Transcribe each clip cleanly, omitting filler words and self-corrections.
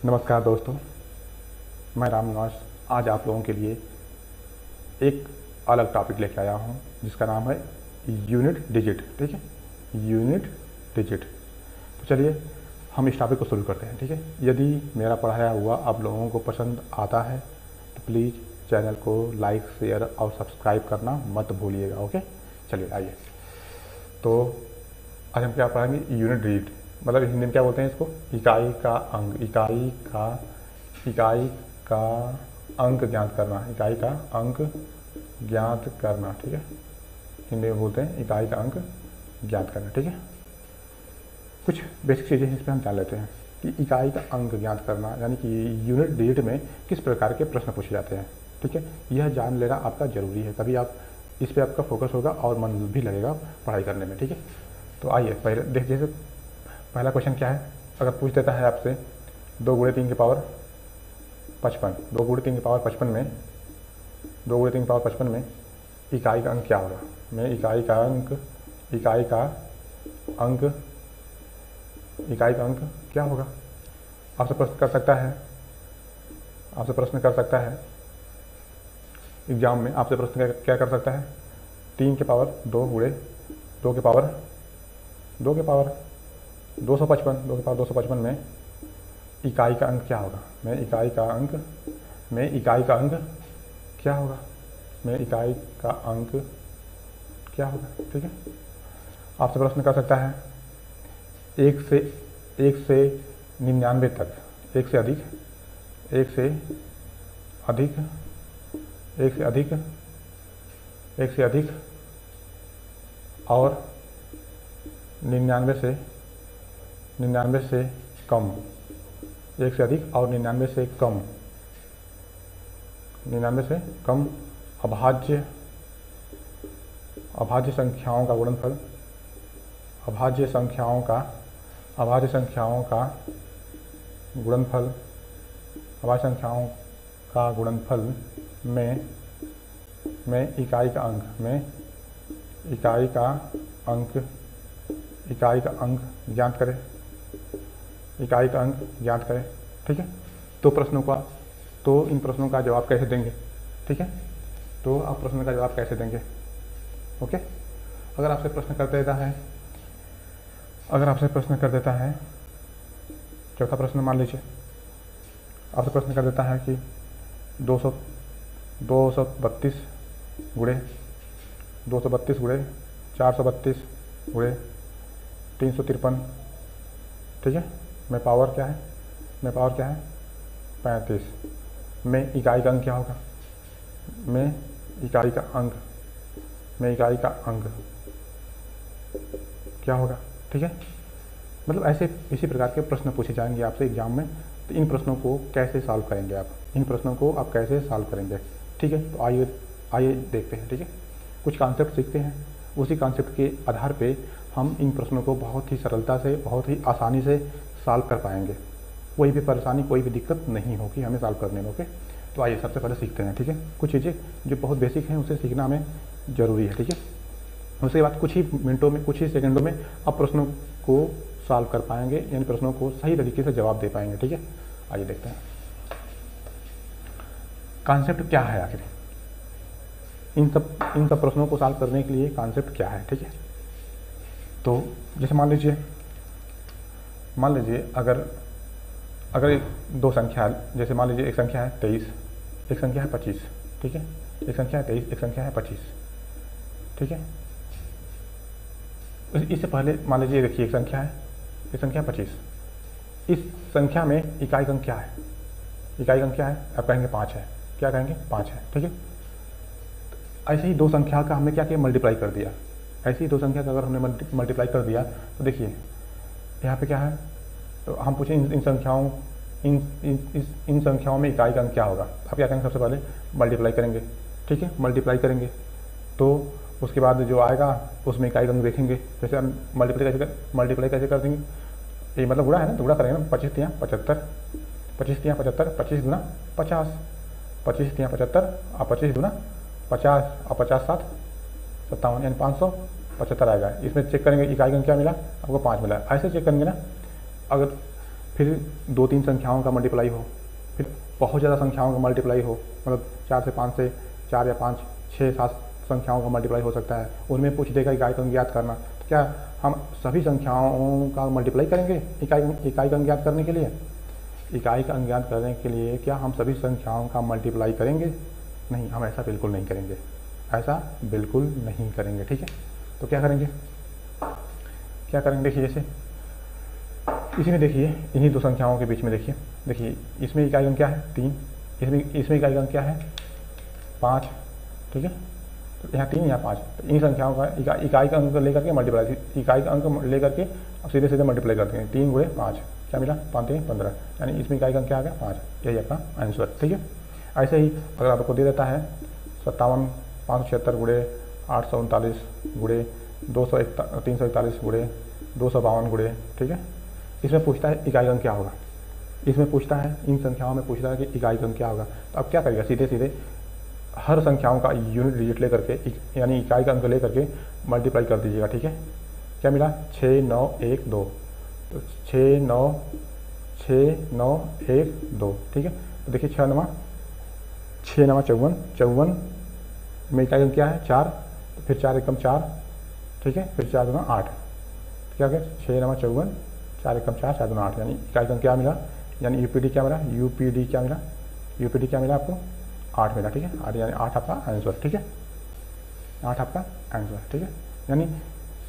नमस्कार दोस्तों, मैं राम निवास आज आप लोगों के लिए एक अलग टॉपिक लेके आया हूं जिसका नाम है यूनिट डिजिट। ठीक है, यूनिट डिजिट। तो चलिए हम इस टॉपिक को शुरू करते हैं। ठीक है, यदि मेरा पढ़ाया हुआ आप लोगों को पसंद आता है तो प्लीज़ चैनल को लाइक, शेयर और सब्सक्राइब करना मत भूलिएगा। ओके, चलिए आइए। तो आज हम क्या पढ़ेंगे? यूनिट डिजिट, मतलब हिंदी में क्या बोलते हैं इसको? इकाई का अंक। इकाई का अंक ज्ञात करना। इकाई का अंक ज्ञात करना। ठीक है, हिंदी में बोलते हैं इकाई का अंक ज्ञात करना। ठीक है, कुछ बेसिक चीज़ें इस पर हम जान लेते हैं कि इकाई का अंक ज्ञात करना यानी कि यूनिट डिजिट में किस प्रकार के प्रश्न पूछे जाते हैं। ठीक है, यह जान लेना आपका ज़रूरी है, तभी आप इस पर आपका फोकस होगा और मन भी लगेगा पढ़ाई करने में। ठीक है, तो आइए पहले देख जैसे पहला क्वेश्चन क्या है। अगर पूछ देता है आपसे 2 × 3 की पावर 55, 2 × 3 की पावर 55 में 2 × 3 की पावर 55 में इकाई का अंक क्या होगा? मैं इकाई का अंक क्या होगा? आपसे प्रश्न कर सकता है एग्जाम में। आपसे प्रश्न क्या कर सकता है? 3 की पावर 2 × 2 की पावर 255, 2 की पावर 255 में इकाई का अंक क्या होगा? मैं इकाई का अंक क्या होगा? मैं इकाई का अंक क्या होगा? ठीक है, आपसे प्रश्न कर सकता है 1 से 99 तक, 1 से अधिक और 99 से कम। 1 से अधिक और 99 से कम, 99 से कम अभाज्य संख्याओं का गुणनफल। अभाज्य संख्याओं का गुणनफल में इकाई का अंक ज्ञात करें। ठीक है, तो इन प्रश्नों का जवाब कैसे देंगे? ठीक है, तो आप प्रश्न का जवाब कैसे देंगे? ओके, अगर आपसे प्रश्न कर देता है चौथा प्रश्न मान लीजिए, आपसे प्रश्न कर देता है कि 232 × 432 × 353। ठीक है, में पावर क्या है? 35 में इकाई का अंक क्या होगा? में इकाई का अंक क्या होगा? ठीक है, मतलब ऐसे इसी प्रकार के प्रश्न पूछे जाएंगे आपसे एग्जाम में। तो इन प्रश्नों को कैसे सॉल्व करेंगे आप? कैसे सॉल्व करेंगे? ठीक है, तो आइए देखते हैं। ठीक है, कुछ कॉन्सेप्ट सीखते हैं, उसी कॉन्सेप्ट के आधार पे हम इन प्रश्नों को बहुत ही सरलता से, बहुत ही आसानी से सॉल्व कर पाएंगे। कोई भी परेशानी, कोई भी दिक्कत नहीं होगी हमें सॉल्व करने में। ओके, तो आइए सबसे पहले सीखते हैं। ठीक है, कुछ चीज़ें जो बहुत बेसिक हैं उसे सीखना हमें ज़रूरी है। ठीक है, उसके बाद कुछ ही मिनटों में, कुछ ही सेकंडों में आप प्रश्नों को सॉल्व कर पाएंगे, यानी प्रश्नों को सही तरीके से जवाब दे पाएंगे। ठीक है, आइए देखते हैं कॉन्सेप्ट क्या है आखिर। इन सब प्रश्नों को सॉल्व करने के लिए कॉन्सेप्ट क्या है? ठीक है, तो जैसे मान लीजिए अगर दो संख्या, जैसे मान लीजिए एक संख्या है 23, एक संख्या है 25। ठीक है, एक संख्या है 23, एक संख्या है 25। ठीक है, इससे पहले मान लीजिए देखिए एक संख्या है 25। इस संख्या में इकाई अंक क्या है? आप कहेंगे 5 है। क्या कहेंगे? 5 है। ठीक है, ऐसे ही दो संख्या का हमने क्या किया? मल्टीप्लाई कर दिया। ऐसे ही दो संख्या का अगर हमने मल्टीप्लाई कर दिया तो देखिए यहाँ पे क्या है, तो हम पूछें इन संख्याओं में इकाई का अंक क्या होगा? आप क्या करेंगे? सबसे पहले मल्टीप्लाई करेंगे। ठीक है, मल्टीप्लाई करेंगे तो उसके बाद जो आएगा उसमें इकाई का अंक देखेंगे। जैसे हम मल्टीप्लाई कैसे कर देंगे? ये मतलब गुणा है ना, तो गुणा करेंगे ना। 25 × 75, 25 × 75, 25 × 50, 25 × 75 और 25 × 50 और 50 × 7 57, यानी 575 आएगा। इसमें चेक करेंगे इकाई का क्या मिला? आपको 5 मिला। ऐसे चेक करेंगे ना, अगर फिर 2-3 संख्याओं का मल्टीप्लाई हो, फिर बहुत ज़्यादा संख्याओं का मल्टीप्लाई हो, मतलब 4 से 5 से 4 या 5 6 7 संख्याओं का मल्टीप्लाई हो सकता है, उनमें पूछ देगा इकाई का अंक ज्ञात करना। तो क्या हम सभी संख्याओं का मल्टीप्लाई करेंगे इकाई का अंक ज्ञात करने के लिए? इकाई का अंक ज्ञात करने के लिए क्या हम सभी संख्याओं का मल्टीप्लाई करेंगे? नहीं, हम ऐसा बिल्कुल नहीं करेंगे, ऐसा बिल्कुल नहीं करेंगे, ठीक है। तो क्या करेंगे, देखिए जैसे इसी में देखिए, इन्हीं दो संख्याओं के बीच में देखिए इसमें इकाई अंक क्या है 3, इसमें इकाई अंक क्या है 5, ठीक है। तो यहाँ 3 यहाँ 5, तो इन संख्याओं का इकाई का अंक लेकर के मल्टीप्लाई, इकाई का अंक लेकर के अब सीधे सीधे मल्टीप्लाई करते हैं। 3 × 5 क्या मिला, 5 × 15, यानी इसमें इकाई का अंक क्या आ गया 5। यही आपका आंसर, ठीक है। ऐसे ही अगर आपको दे देता है 57 576 × 839 × 341 × 252 ठीक है। इसमें पूछता है इकाई अंक क्या होगा, इसमें पूछता है, इन संख्याओं में पूछता है कि इकाई अंक क्या होगा। तो अब क्या करेगा, सीधे सीधे हर संख्याओं का यूनिट डिजिट लेकर के यानी इकाई का अंक लेकर के मल्टीप्लाई कर दीजिएगा, ठीक है। क्या मिला 6 9 1 2, तो 6 9 1 2, ठीक है। तो देखिए 6 9 54 में इकाई अंक क्या है 4, तो फिर 4 एकम 4, ठीक है, फिर 4 2 8, क्या क्या 6 9 54 4 एकम 4 4 2 8, यानी इकाई अंक क्या मिला, यानी यूपीडी क्या मिला, यूपीडी क्या मिला आपको 8 मिला, ठीक है। 8 यानी 8 आपका आंसर, ठीक है, 8 आपका आंसर, ठीक है। यानी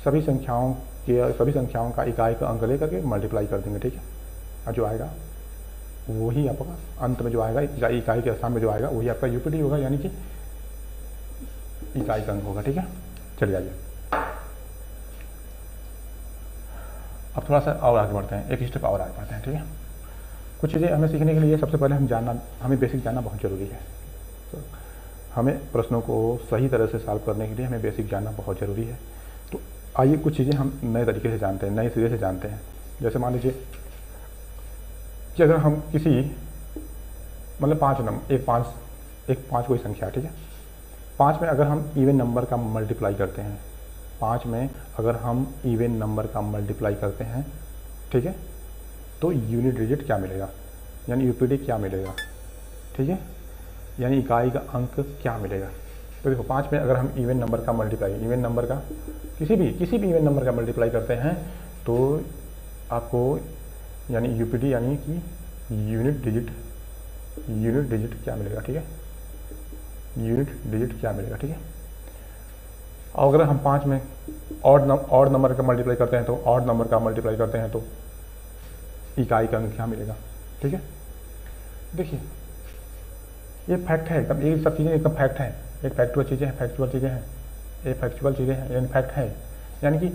सभी संख्याओं का इकाई का अंक लेकर के मल्टीप्लाई कर देंगे, ठीक है। और जो आएगा वही आपका अंत में जो आएगा इकाई के स्थान में जो आएगा वही आपका यूपीडी होगा, यानी कि इकाई का अंक होगा, ठीक है। चलिए आइए अब थोड़ा सा और आगे बढ़ते हैं, एक स्टेप और आगे बढ़ते हैं, ठीक है। कुछ चीज़ें हमें सीखने के लिए सबसे पहले हमें बेसिक जानना बहुत ज़रूरी है। तो हमें प्रश्नों को सही तरह से सॉल्व करने के लिए हमें बेसिक जानना बहुत ज़रूरी है। तो आइए कुछ चीज़ें हम नए तरीके से जानते हैं, नए सिरे से जानते हैं। जैसे मान लीजिए कि अगर हम किसी मतलब 5 कोई संख्या, ठीक है, 5 में अगर हम इवन नंबर का मल्टीप्लाई करते हैं, 5 में अगर हम इवन नंबर का मल्टीप्लाई करते हैं, ठीक है, तो यूनिट डिजिट क्या मिलेगा, यानी यूपीडी क्या मिलेगा, ठीक है, यानी इकाई का अंक क्या मिलेगा। तो देखो 5 में अगर हम इवन नंबर का मल्टीप्लाई, इवन नंबर का किसी भी इवन नंबर का मल्टीप्लाई करते हैं तो आपको यानी यूपीडी यानी कि यूनिट डिजिट क्या मिलेगा, ठीक है, यूनिट डिजिट क्या मिलेगा, ठीक है। और अगर हम 5 में ऑड नंबर का मल्टीप्लाई करते हैं तो ऑड नंबर का मल्टीप्लाई करते हैं तो इकाई का अंक क्या मिलेगा, ठीक है। देखिए ये फैक्ट है एकदम, ये सब चीज़ें एकदम फैक्ट है, एक फैक्चुअल चीज़ें हैं, यानी फैक्ट है। यानी कि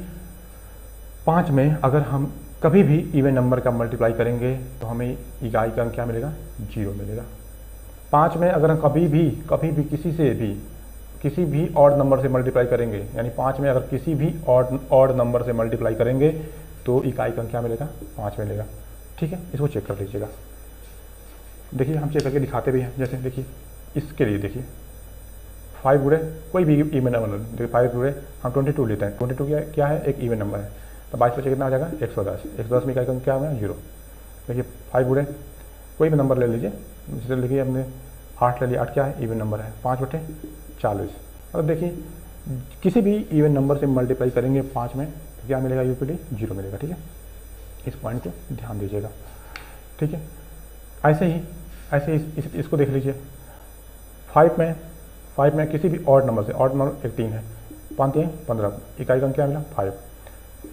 5 में अगर हम कभी भी इवन नंबर का मल्टीप्लाई करेंगे तो हमें इकाई का अंक क्या मिलेगा 0 मिलेगा। 5 में अगर हम कभी भी किसी भी ऑड नंबर से मल्टीप्लाई करेंगे, यानी 5 में अगर किसी भी ऑड नंबर से मल्टीप्लाई करेंगे तो इकाई का अंक क्या मिलेगा 5 मिलेगा, ठीक है। इसको चेक कर लीजिएगा, देखिए हम चेक करके दिखाते भी हैं। जैसे देखिए इसके लिए देखिए 5 गुणे कोई भी इवन नंबर, देखिए 5 गुणे हम 22 लेते हैं, 22 क्या है एक इवन नंबर है, तो 22 बचे कितना आ जाएगा 110 में इकाई का अंक क्या होगा 0। देखिए 5 गुणे कोई भी नंबर ले लीजिए, जैसे देखिए हमने 8 ले लिया, 8 क्या है इवन नंबर है, 5/40। अब देखिए किसी भी इवन नंबर से मल्टीप्लाई करेंगे 5 में तो क्या मिलेगा यूपीडी 0 मिलेगा, ठीक है। इस पॉइंट को ध्यान दीजिएगा, ठीक है। ऐसे ही इसको देख लीजिए 5 में किसी भी ऑड नंबर से, ऑड नंबर एक 3 है, 5 3 15, इकाई का अंक क्या मिला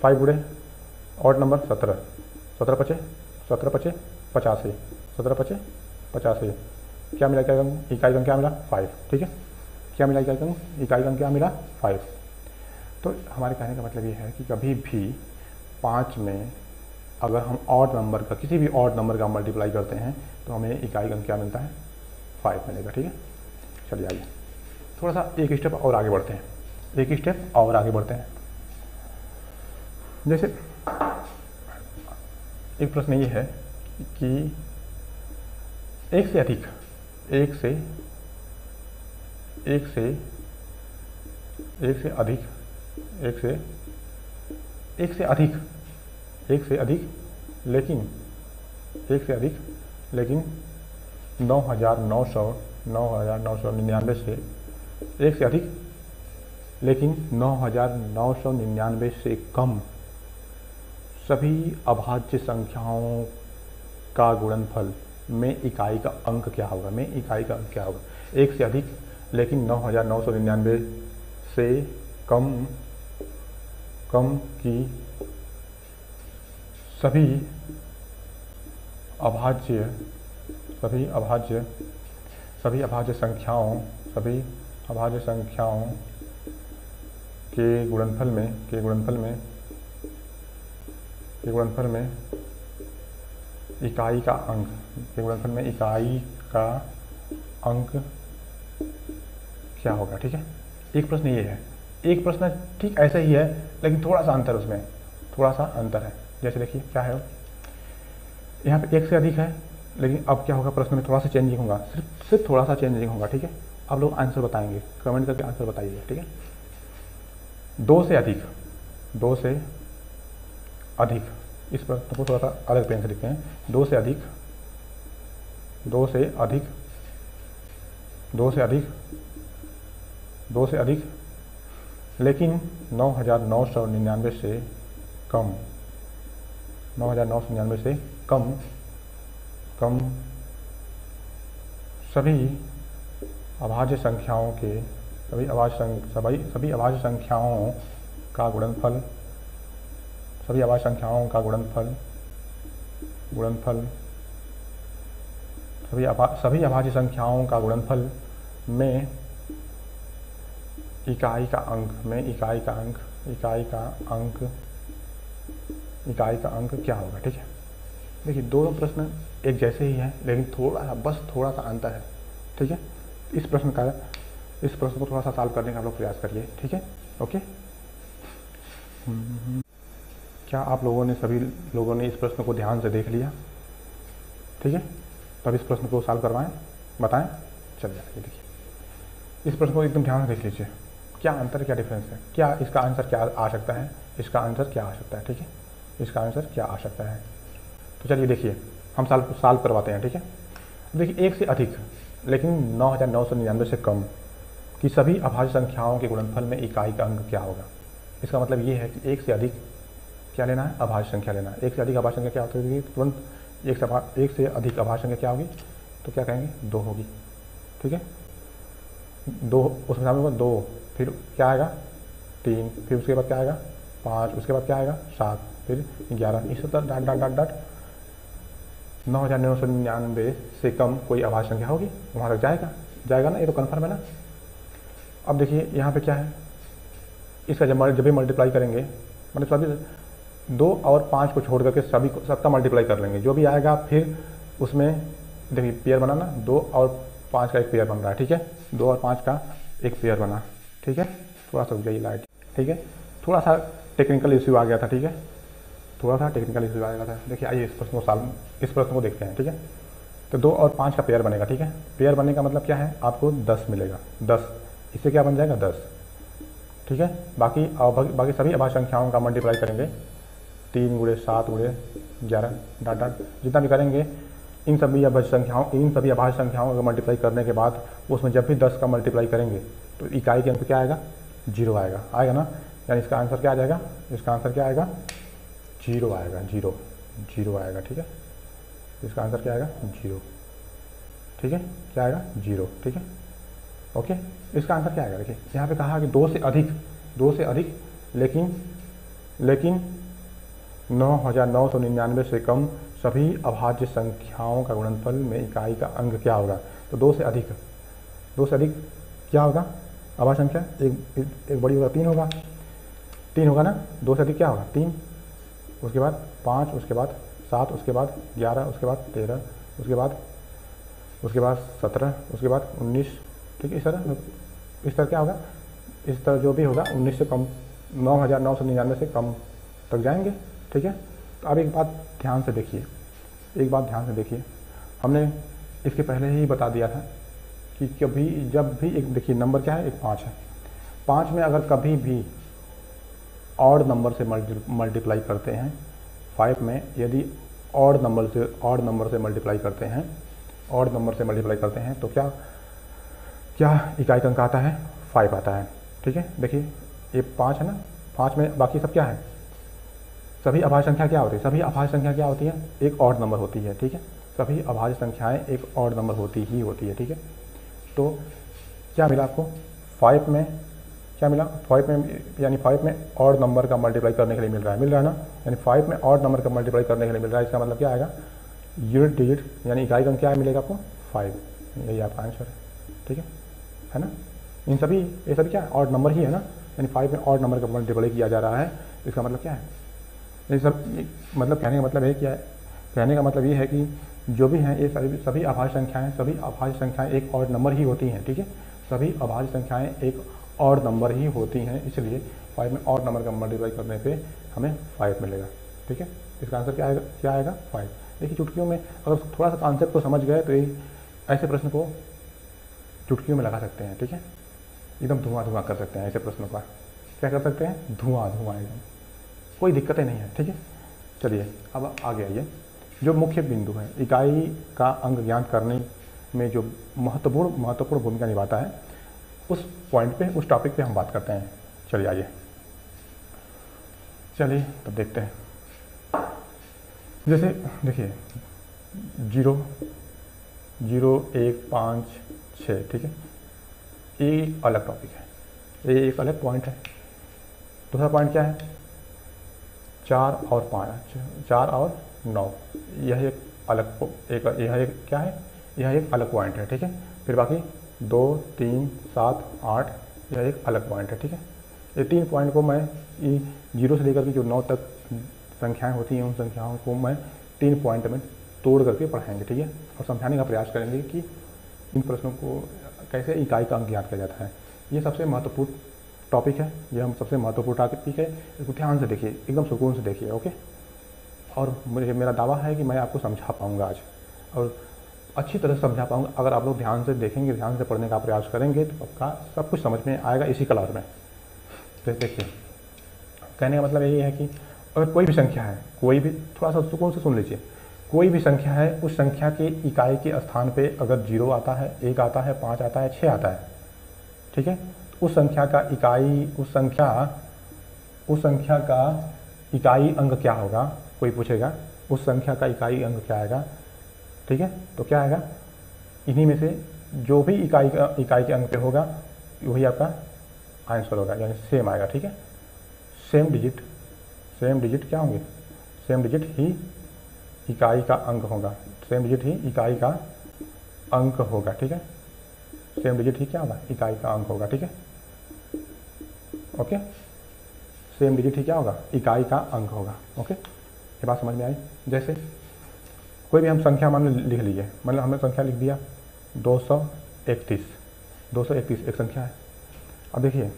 5 गुणे ऑड नंबर 17 पचे 85, 17 पचे 85, क्या मिला इकाई का अंक क्या मिला 5, ठीक है। क्या मिला इकाई का अंक क्या मिला 5। तो हमारे कहने का मतलब ये है कि कभी भी 5 में अगर हम ऑड नंबर का किसी भी ऑड नंबर का मल्टीप्लाई करते हैं तो हमें इकाई का अंक क्या मिलता है 5 मिलेगा, ठीक है। चलिए आइए थोड़ा सा एक स्टेप और आगे बढ़ते हैं, जैसे एक प्रश्न ये है कि एक से अधिक लेकिन एक से अधिक लेकिन 9,999 से, एक से अधिक लेकिन 9,999 से कम सभी अभाज्य संख्याओं का गुणनफल में इकाई का अंक क्या होगा, में इकाई का अंक क्या होगा। एक से अधिक लेकिन 9,999 से कम की सभी अभाज्य संख्याओं के गुणनफल में इकाई का अंक क्या होगा। ठीक है, एक प्रश्न ये है, एक प्रश्न ठीक ऐसा ही है लेकिन थोड़ा सा अंतर, उसमें थोड़ा सा अंतर है। जैसे देखिए क्या है, यहाँ पे एक से अधिक है लेकिन अब क्या होगा, प्रश्न में थोड़ा सा चेंजिंग होगा, सिर्फ थोड़ा सा चेंजिंग होगा। ठीक है, आप लोग आंसर बताएंगे, कमेंट करके आंसर बताइए। ठीक है, दो से अधिक, इस प्रश्न को थोड़ा सा अलग पेन से लिखते हैं। दो से अधिक लेकिन 9,999 से कम, 9,999 से कम सभी अभाज्य संख्याओं का गुणनफल में इकाई का अंक क्या होगा। ठीक है, देखिए दोनों प्रश्न एक जैसे ही हैं लेकिन थोड़ा सा अंतर है। ठीक है, इस प्रश्न को थोड़ा सा सॉल्व करने का आप लोग प्रयास करिए। ठीक है, ओके। क्या आप लोगों ने, सभी लोगों ने इस प्रश्न को ध्यान से देख लिया। ठीक है, तब इस प्रश्न को सॉल्व करवाएं, बताएं। चलिए आगे देखिए, इस प्रश्न को एकदम ध्यान से देख लीजिए, क्या अंतर, क्या डिफरेंस है, क्या इसका आंसर क्या आ सकता है, इसका आंसर क्या आ सकता है। ठीक है, इसका आंसर क्या आ सकता है। तो चलिए देखिए, हम सॉल्व करवाते हैं। ठीक है, देखिए एक से अधिक लेकिन 9,999 से कम की सभी अभाज्य संख्याओं के गुणनफल में इकाई का अंक क्या होगा। इसका मतलब ये है कि एक से अधिक क्या लेना है, अभाज्य संख्या लेना है। एक से अधिक अभाज्य संख्या क्या होती है, तुरंत एक से अधिक अभाज्य संख्या क्या होगी, तो क्या कहेंगे, 2 होगी। ठीक है, 2, उसमें सामने होगा 2, फिर क्या आएगा 3, फिर उसके बाद क्या आएगा 5, उसके बाद क्या आएगा 7, फिर 11, इस तरह डॉट 9,999 से कम कोई अभाज्य संख्या होगी, वहाँ तक जाएगा ना, ये तो कन्फर्म है ना। अब देखिए यहाँ पे क्या है, इसका जब भी मल्टीप्लाई करेंगे, मतलब सभी 2 और 5 को छोड़ करके सबका मल्टीप्लाई कर लेंगे, जो भी आएगा फिर उसमें देखिए पेयर बना ना, 2 और 5 का एक पेयर बन रहा है। ठीक है, 2 और 5 का एक पेयर बना। ठीक है, थोड़ा सा रुक जाइए लाइट। ठीक है, थोड़ा सा टेक्निकल इश्यू आ गया था। ठीक है, थोड़ा सा टेक्निकल इश्यू आ गया था। देखिए आइए इस प्रश्न को देखते हैं। ठीक है, तो 2 और 5 का पेयर बनेगा। ठीक है, पेयर बनने का मतलब क्या है, आपको 10 मिलेगा, 10, इससे क्या बन जाएगा 10। ठीक है, बाकी सभी अभाज्य संख्याओं का मल्टीप्लाई करेंगे, 3 गुणे 7 गुणे 11 डॉट जितना भी करेंगे, इन सभी अभाज्य संख्याओं का मल्टीप्लाई करने के बाद उसमें जब भी 10 का मल्टीप्लाई करेंगे तो इकाई के अंक क्या आएगा, 0 आएगा ना। यानी इसका आंसर क्या आ जाएगा, इसका आंसर क्या आएगा, 0 आएगा, 0 आएगा। ठीक है, इसका आंसर क्या आएगा, 0। ठीक है, क्या आएगा, 0। ठीक है, ओके। इसका आंसर क्या आएगा, देखिए यहाँ पे कहा कि 2 से अधिक लेकिन 9,999 से कम सभी अभाज्य संख्याओं का गुणनफल में इकाई का अंक क्या होगा। तो 2 से अधिक क्या होगा, अभाज्य संख्या एक बड़ी होगा, 3 होगा ना। 2 से अधिक क्या होगा, 3, उसके बाद 5, उसके बाद 7, उसके बाद 11, उसके बाद 13, उसके बाद 17, उसके बाद 19। ठीक है, इस तरह क्या होगा, इस तरह जो भी होगा 19 से कम, 9,999 से कम तक जाएंगे। ठीक है, तो अब एक बात ध्यान से देखिए, हमने इसके पहले ही बता दिया था कि जब भी एक देखिए नंबर क्या है, एक 5 है, 5 में अगर कभी भी ऑड नंबर से मल्टीप्लाई करते हैं, 5 में यदि ऑड नंबर से मल्टीप्लाई करते हैं, ऑड नंबर से मल्टीप्लाई करते हैं तो क्या क्या इकाई का अंक आता है, 5 आता है। ठीक है, देखिए ये 5 है ना, 5 में बाकी सब क्या है, सभी अभाज्य संख्या क्या होती है, सभी अभाज्य संख्या क्या होती है, एक ऑड नंबर होती है। ठीक है, सभी अभाज्य संख्याएं एक ऑड नंबर होती है। ठीक है, तो क्या मिला आपको, 5 में क्या मिला, 5 में यानी 5 में ऑड नंबर का मल्टीप्लाई करने के लिए मिल रहा है ना, यानी 5 में ऑड नंबर का मल्टीप्लाई करने के लिए मिल रहा है। इसका मतलब क्या आएगा, यूनिट डिजिट यानी इकाई का अंक क्या मिलेगा आपको, 5। यही आपका आंसर है। ठीक है ना, ये सभी क्या ऑड नंबर ही है ना, यानी 5 में ऑड नंबर का मल्टीप्लाई किया जा रहा है। इसका मतलब क्या है, ये सब मतलब कहने का मतलब है क्या है, कहने का मतलब ये है कि जो भी हैं ये सभी अभाज्य संख्याएं एक ऑड नंबर ही होती हैं। ठीक है, सभी अभाज्य संख्याएं एक ऑड नंबर ही होती हैं, इसलिए 5 में ऑड नंबर का मल्टीप्लाई करने पे हमें 5 मिलेगा। ठीक है, इसका आंसर क्या आएगा 5। देखिए चुटकियों में अगर थोड़ा सा कॉन्सेप्ट को समझ गए तो ये ऐसे प्रश्न को चुटकियों में लगा सकते हैं। ठीक है, एकदम धुआं कर सकते हैं ऐसे प्रश्नों का, क्या कर सकते हैं, धुआं एकदम, कोई दिक्कत ही नहीं है। ठीक है, चलिए अब आगे आइए, जो मुख्य बिंदु है इकाई का अंक ज्ञात करने में जो महत्वपूर्ण भूमिका निभाता है, उस पॉइंट पे, उस टॉपिक पे हम बात करते हैं। चलिए आइए, चलिए तो देखते हैं। जैसे देखिए 0 0 1 5 6, ठीक है, ये एक अलग टॉपिक है, ये एक अलग पॉइंट है। दूसरा पॉइंट क्या है, 4 और 9, यह एक क्या है, यह एक अलग पॉइंट है। ठीक है, फिर बाकी 2 3 7 8, यह एक अलग पॉइंट है। ठीक है, ये 3 पॉइंट को मैं 0 से लेकर के जो 9 तक संख्याएं होती हैं, उन संख्याओं को मैं 3 पॉइंट में तोड़ करके पढ़ाएंगे। ठीक है, और समझाने का प्रयास करेंगे कि इन प्रश्नों को कैसे इकाई का अंक ज्ञात किया जाता है। ये सबसे महत्वपूर्ण टॉपिक है, ये हम सबसे महत्वपूर्ण टॉपिक है, इसको ध्यान से देखिए, एकदम सुकून से देखिए। ओके, और मेरा दावा है कि मैं आपको समझा पाऊँगा आज, और अच्छी तरह से समझा पाऊँगा। अगर आप लोग ध्यान से देखेंगे, ध्यान से पढ़ने का प्रयास करेंगे तो आपका सब कुछ समझ में आएगा इसी क्लास में। तो देखिए, कहने का मतलब यही है कि अगर कोई भी संख्या है, कोई भी, थोड़ा सा सुकून से सुन लीजिए, कोई भी संख्या है, उस संख्या के इकाई के स्थान पे अगर 0 आता है, 1 आता है, 5 आता है, 6 आता है, ठीक है, उस संख्या का इकाई अंक क्या होगा, कोई पूछेगा उस संख्या का इकाई अंक क्या आएगा। ठीक है, तो क्या आएगा, इन्हीं में से जो भी इकाई के अंक पे होगा वही आपका आंसर होगा, यानी सेम आएगा। ठीक है, सेम डिजिट क्या होंगे, सेम डिजिट ही इकाई का अंक होगा, सेम डिजिट ही इकाई का अंक होगा। ठीक है, सेम डिजिट ही क्या होगा, इकाई का अंक होगा। ठीक है, ओके, सेम डिजिट ही क्या होगा, इकाई का अंक होगा। ओके, ये बात समझ में आई। जैसे कोई भी हम संख्या मान लिख लीजिए, मतलब हमने संख्या लिख दिया 231 एक संख्या है। अब देखिए,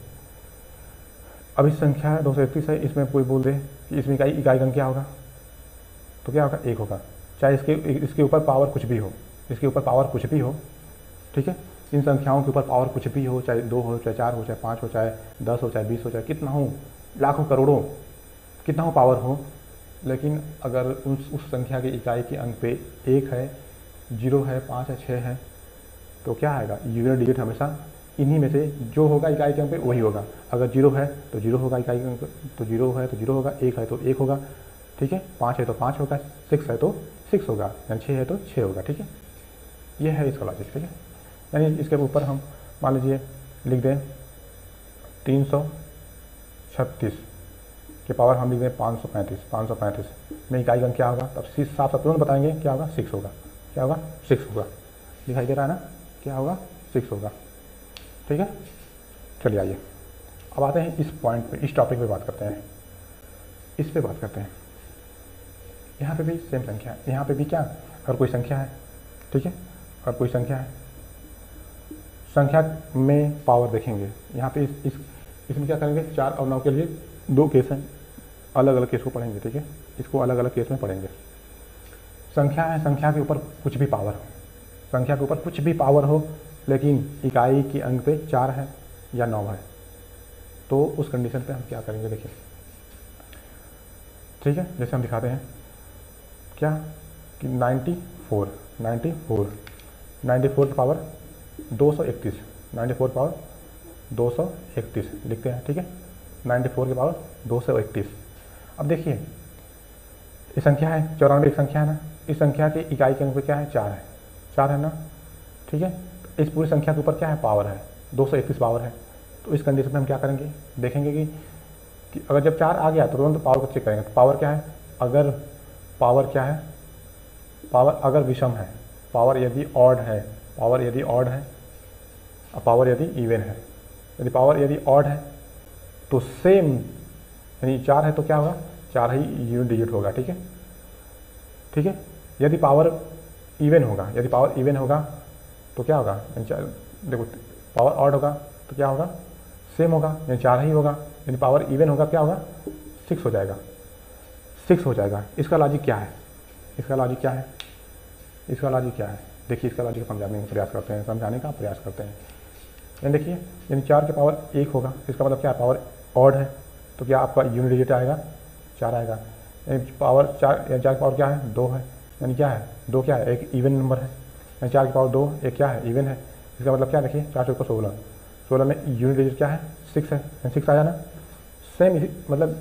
अब इस संख्या 231 है, इसमें कोई बोल दे कि इसमें इकाई का अंक क्या होगा, तो क्या होगा, 1 होगा, चाहे इसके ऊपर पावर कुछ भी हो, ठीक है, इन संख्याओं के ऊपर पावर कुछ भी हो, चाहे 2 हो, चाहे 4 हो, चाहे 5 हो, चाहे 10 हो, चाहे 20 हो, चाहे कितना हो, लाखों करोड़ों कितना हो पावर हो, लेकिन अगर उस संख्या के इकाई के अंक पे 1 है, 0 है, 5 है, 6 है, तो क्या आएगा, यूनिट डिजिट हमेशा इन्हीं में से जो होगा इकाई के अंक पे वही होगा। अगर 0 है तो 0 होगा इकाई के अंक, तो 0 है तो 0 होगा, 1 है तो 1 होगा, ठीक है, 5 है तो 5 होगा, 6 है तो 6 होगा, यानी 6 है तो 6 होगा। ठीक है, ये है इसका लॉजिक। ठीक है, यानी इसके ऊपर हम मान लीजिए लिख दें 336 के पावर हम लिख दें 535 में इकाई का अंक क्या होगा, तब साफ तुरंत बताएंगे क्या होगा, 6 होगा। क्या होगा, 6 होगा, दिखाई दे रहा है ना, क्या होगा, 6 होगा। ठीक है, चलिए आइए अब आते हैं इस पॉइंट पे, इस टॉपिक पे बात करते हैं, इस पे बात करते हैं। यहाँ पे भी सेम संख्या है, यहाँ पे भी क्या, अगर कोई संख्या है, ठीक है, अगर कोई संख्या है, संख्या में पावर देखेंगे, यहाँ पे इसमें क्या करेंगे, 4 और 9 के लिए 2 केस हैं, अलग अलग केस को पढ़ेंगे। ठीक है, इसको अलग अलग केस में पढ़ेंगे। संख्या है, संख्या के ऊपर कुछ भी पावर हो, लेकिन इकाई के अंक पे 4 है या 9 है, तो उस कंडीशन पे हम क्या करेंगे, देखिए। ठीक है, जैसे हम दिखाते हैं क्या कि 94 की पावर 231, 94 पावर 231 लिखते हैं, ठीक है। 94 की पावर 231। अब देखिए ये संख्या है 94, एक संख्या है ना, इस संख्या की इकाई के अंक पे क्या है, 4 है, 4 है ना, ठीक है। इस पूरी संख्या के ऊपर क्या है, पावर है, 231 पावर है। तो इस कंडीशन में हम क्या करेंगे, देखेंगे कि अगर जब 4 आ गया तो तुरंत पावर को चेक करेंगे। तो पावर क्या है, अगर पावर क्या है, पावर अगर विषम है, पावर यदि ऑड है, पावर यदि ऑड है, पावर यदि इवन है, यदि पावर यदि ऑड है तो सेम, यानी 4 है तो क्या होगा, 4 ही यूनिट डिजिट होगा, ठीक है, ठीक है। यदि पावर इवन होगा, यदि पावर इवन होगा तो क्या होगा, देखो पावर ऑड होगा तो क्या होगा, सेम होगा, यानी 4 ही होगा। यदि पावर इवन होगा क्या होगा, 6 हो जाएगा, 6 हो जाएगा। इसका लॉजिक क्या है, इसका लॉजिक क्या है, इसका लॉजिक क्या है, देखिए इसका लॉजिक समझाने का प्रयास करते हैं, समझाने का प्रयास करते हैं। यानी देखिए, यानी 4 के पावर 1 होगा, इसका मतलब क्या है, पावर ऑड है तो क्या आपका यूनिट डिजिट आएगा, 4 आएगा। यानी पावर 4, यानी 4 की पावर क्या है, 2 है, यानी क्या है, 2 क्या है, एक इवन नंबर है, यानी 4 की पावर 2 एक क्या है, इवन है। इसका मतलब क्या, देखिए 4 चौको 16, 16 में यूनिट डिजिट क्या है, 6 है, यानी 6 आया ना। सेम इसी मतलब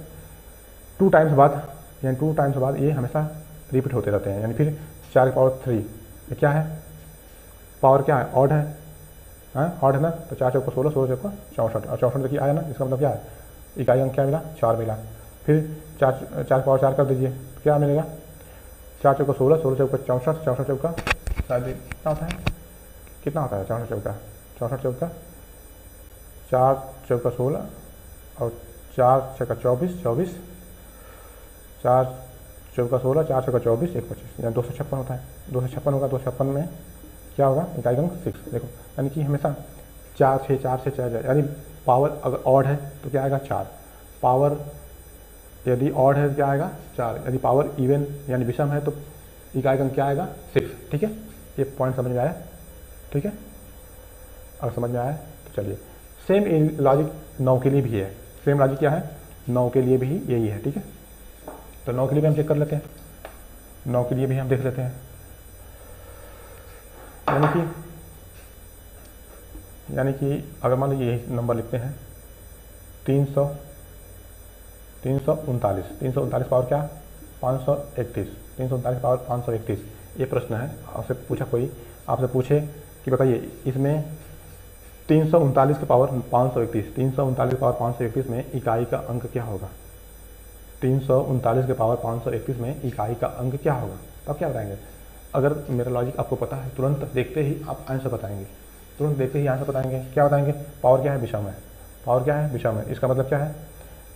2 टाइम्स बाद, यानी 2 टाइम्स बाद ये हमेशा रिपीट होते रहते हैं। यानी फिर 4 की पावर 3 ये क्या है, पावर क्या है, ऑड है, हाँ ऑड है ना, तो 4 चौको 16, 16 चौको 64, और 64 देखिए आया ना, इसका मतलब क्या है, इकाई अंक क्या मिला, 4 मिला। फिर 4 की पावर 4 कर दीजिए तो क्या मिलेगा, 4 चौको 16, 16 चौको 64, 64 चौका शायद कितना होता है, कितना होता है 64 चौका, 64 चौका 4 चौका 16 और 4 चौका 24, 24 4 चौका 16, 4 चौका 24, 1 25, यानी 256 होता है। 256 होगा, 256 में क्या होगा, इकाई अंक 6। देखो यानी कि हमेशा 4 से 4 जाए, यानी पावर अगर ऑड है तो क्या आएगा, 4, पावर यदि ऑड है तो क्या आएगा, 4, यदि पावर इवन यानी विषम है तो इकाई अंक क्या आएगा, 6, ठीक है। ये पॉइंट समझ में आया, ठीक है। अगर समझ में आया तो चलिए, सेम लॉजिक 9 के लिए भी है, सेम लॉजिक क्या है, 9 के लिए भी यही है, ठीक है। तो 9 के लिए भी हम चेक कर लेते हैं, 9 के लिए भी हम देख लेते हैं। यानी कि अगर मान लीजिए यही नंबर लिखते हैं 339 पावर क्या, 531, 339 पावर 531। ये प्रश्न है, आपसे पूछा कोई, आपसे पूछे कि बताइए इसमें 339 के पावर 531, 339 के पावर 531 में इकाई का अंक क्या होगा, 339 के पावर 531 में इकाई का अंक क्या होगा, तो आप क्या बताएंगे। अगर मेरा लॉजिक आपको पता है, तुरंत देखते ही आप आंसर बताएंगे, तुरंत देखते ही आंसर बताएंगे। क्या बताएंगे, पावर क्या है, विषम है, पावर क्या है, विषम है। इसका मतलब क्या है,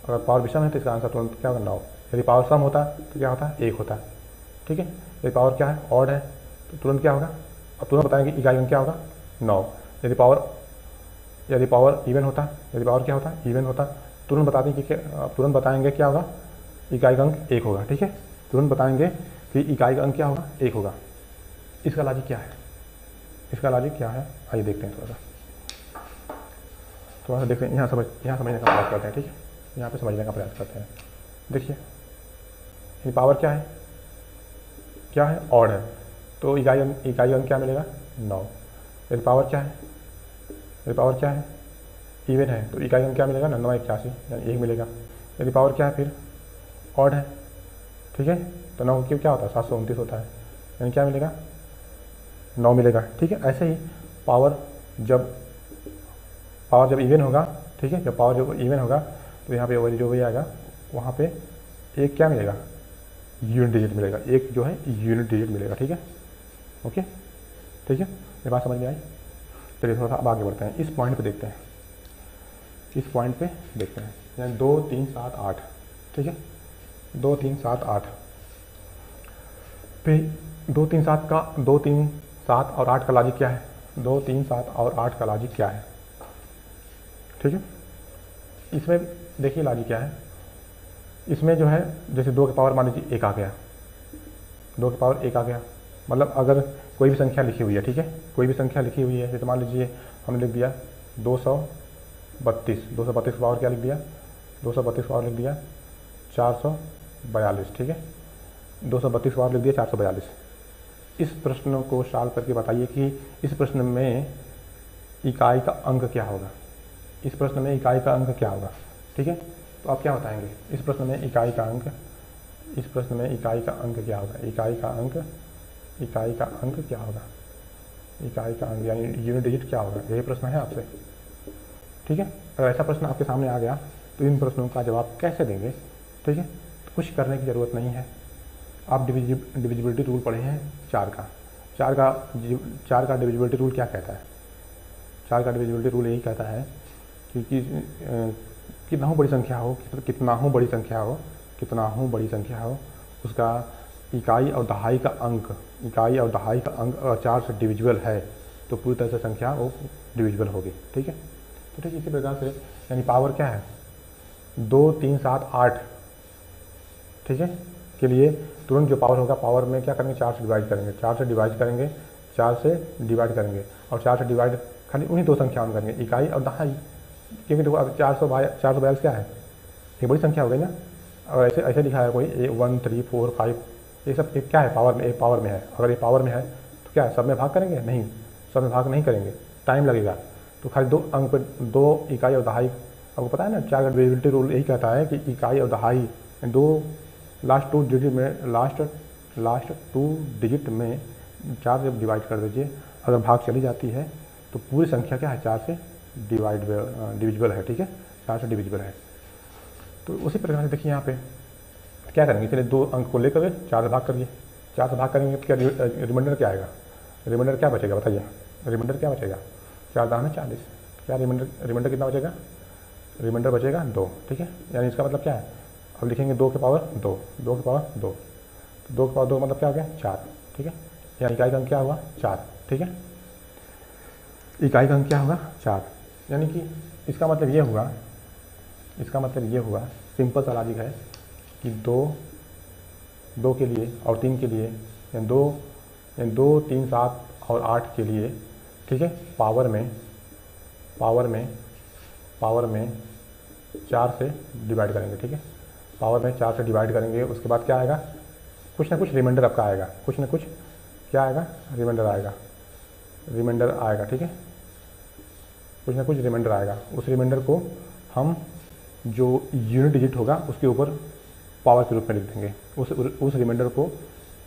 अगर पावर विषम है तो इसका आंसर तुरंत क्या होगा, 9। यदि पावर सम होता तो क्या होता है, 1 होता, ठीक है। यदि पावर क्या है, ऑड है तो तुरंत क्या होगा, अब तुरंत बताएंगे इकाई अंक क्या होगा, 9। यदि पावर इवन होता, यदि पावर क्या होता, इवन होता, तुरंत बता दें कि तुरंत बताएंगे क्या होगा, इकाई अंक 1 होगा, ठीक है। तुरंत बताएंगे कि इकाई का अंक क्या होगा, 1 होगा। इसका लॉजिक क्या है, इसका लॉजिक क्या है, आइए देखते हैं थोड़ा सा देखते हैं। यहाँ समझने का प्रयास करते हैं, ठीक है। यहाँ पे समझने का प्रयास करते हैं। देखिए ये पावर क्या है, क्या है, ऑड है तो इकाई अंक क्या मिलेगा, 9। यदि पावर क्या है, यदि पावर क्या है, इवन है तो इकाई अंक क्या मिलेगा, 981, यानी 1 मिलेगा। यदि पावर क्या है, फिर ऑड है, ठीक है, तो 9 क्यों क्या होता है, 729 होता है, यानी क्या मिलेगा, 9 मिलेगा, ठीक है। ऐसे ही पावर जब इवन होगा, ठीक है, जब पावर जब इवन होगा तो यहाँ पे वही जो भी आएगा वहाँ पे एक क्या मिलेगा, यूनिट डिजिट मिलेगा, एक जो है यूनिट डिजिट मिलेगा, ठीक है, ओके, ठीक है। ये बात समझ में आई। चलिए थोड़ा सा अब आगे बढ़ते हैं, इस पॉइंट पे देखते हैं, इस पॉइंट पे देखते हैं, यानी 2 3 7 8, ठीक है, 2 3 7 8 पे 2 3 7 का 2 3 7 और 8 का लॉजिक क्या है, 2 3 7 और 8 का लॉजिक क्या है, ठीक है। इसमें देखिए लॉजिक क्या है, इसमें जो है जैसे 2 की पावर मान लीजिए 1 आ गया, 2 की पावर 1 आ गया, मतलब अगर कोई भी संख्या लिखी हुई है, ठीक है, कोई भी संख्या लिखी हुई है, जैसे मान लीजिए हमने लिख दिया 232 की पावर क्या लिख दिया, 232 पावर लिख दिया 442, ठीक है। 232 का पावर लिख दिया 442। इस प्रश्न को सॉल्व करके बताइए कि इस प्रश्न में इकाई का अंक क्या होगा। इस प्रश्न में इकाई का अंक क्या होगा, ठीक है। तो आप क्या बताएंगे इस प्रश्न में इकाई का अंक, इस प्रश्न में इकाई का अंक क्या होगा, इकाई का अंक, इकाई का अंक क्या होगा, इकाई का अंक यानी यूनिट डिजिट क्या होगा, यही प्रश्न है आपसे, ठीक है। अगर ऐसा प्रश्न आपके सामने आ गया तो इन प्रश्नों का जवाब कैसे देंगे, ठीक है। तो कुछ करने की ज़रूरत नहीं है। आप डिविजिबिलिटी रूल पढ़े हैं चार का डिविजिबिलिटी रूल क्या कहता है। चार का डिविजिबिलिटी रूल यही कहता है कि कितना हो बड़ी संख्या हो, कितना हो बड़ी संख्या हो, कितना हो बड़ी संख्या हो, उसका इकाई और दहाई का अंक, इकाई और दहाई का अंक अगर 4 से डिविजिबल है तो पूरी तरह से संख्या वो डिविजिबल होगी, ठीक है। तो ठीक इसी प्रकार से यानी पावर क्या है 2, 3, 7, 8, ठीक है, के लिए तुरंत जो पावर होगा पावर में क्या करेंगे 4 से डिवाइड करेंगे, 4 से डिवाइड करेंगे, 4 से डिवाइड करेंगे और 4 से डिवाइड खाली उन्हीं दो संख्याओं में करेंगे, इकाई और दहाई। क्योंकि देखो अब 442 क्या है, ये बड़ी संख्या हो गई ना। और ऐसे ऐसे लिखा है कोई 1, 3, 4, 5, ये सब क्या है पावर में, एक पावर में है। अगर ये पावर में है तो क्या है सब में भाग करेंगे, नहीं सब में भाग नहीं करेंगे, टाइम लगेगा। तो खाली दो अंक पर 2 इकाई और दहाई, आपको पता है ना 4 का डिविजिबिलिटी रूल यही कहता है कि इकाई और दहाई दो लास्ट 2 डिजिट में, लास्ट 2 डिजिट में 4 से डिवाइड कर दीजिए। अगर भाग चली जाती है तो पूरी संख्या क्या है 4 से डिविजिबल है, ठीक है, 4 से डिविजिबल है। तो उसी प्रकार से देखिए यहाँ पे क्या करेंगे, चलिए 2 अंक को लेकर 4 से भाग करिए, 4 से भाग करेंगे तो क्या रिमाइंडर क्या आएगा, रिमाइंडर क्या बचेगा बताइए, रिमाइंडर क्या बचेगा 4 दाम 40, क्या रिमाइंडर कितना बचेगा, रिमाइंडर बचेगा 2, ठीक है। यानी इसका मतलब क्या है, अब लिखेंगे 2 के पावर 2, 2 के पावर 2, तो 2 के पावर 2 मतलब क्या हो गया 4, ठीक है। यानी इकाई का अंक क्या हुआ 4, ठीक है, इकाई का अंक क्या होगा 4। यानी कि इसका मतलब ये हुआ, इसका मतलब ये हुआ सिंपल सा लॉजिक है कि 2 के लिए और 3 के लिए, यानी 2, 3, 7 और 8 के लिए, ठीक है, पावर में 4 से डिवाइड करेंगे, ठीक है, पावर में 4 से डिवाइड करेंगे। उसके बाद क्या आएगा, कुछ ना कुछ रिमाइंडर आपका आएगा, कुछ ना कुछ क्या आएगा, रिमाइंडर आएगा, ठीक है, कुछ ना कुछ रिमाइंडर आएगा। उस रिमाइंडर को हम जो यूनिट डिजिट होगा उसके ऊपर पावर के रूप में लिख देंगे। उस रिमाइंडर को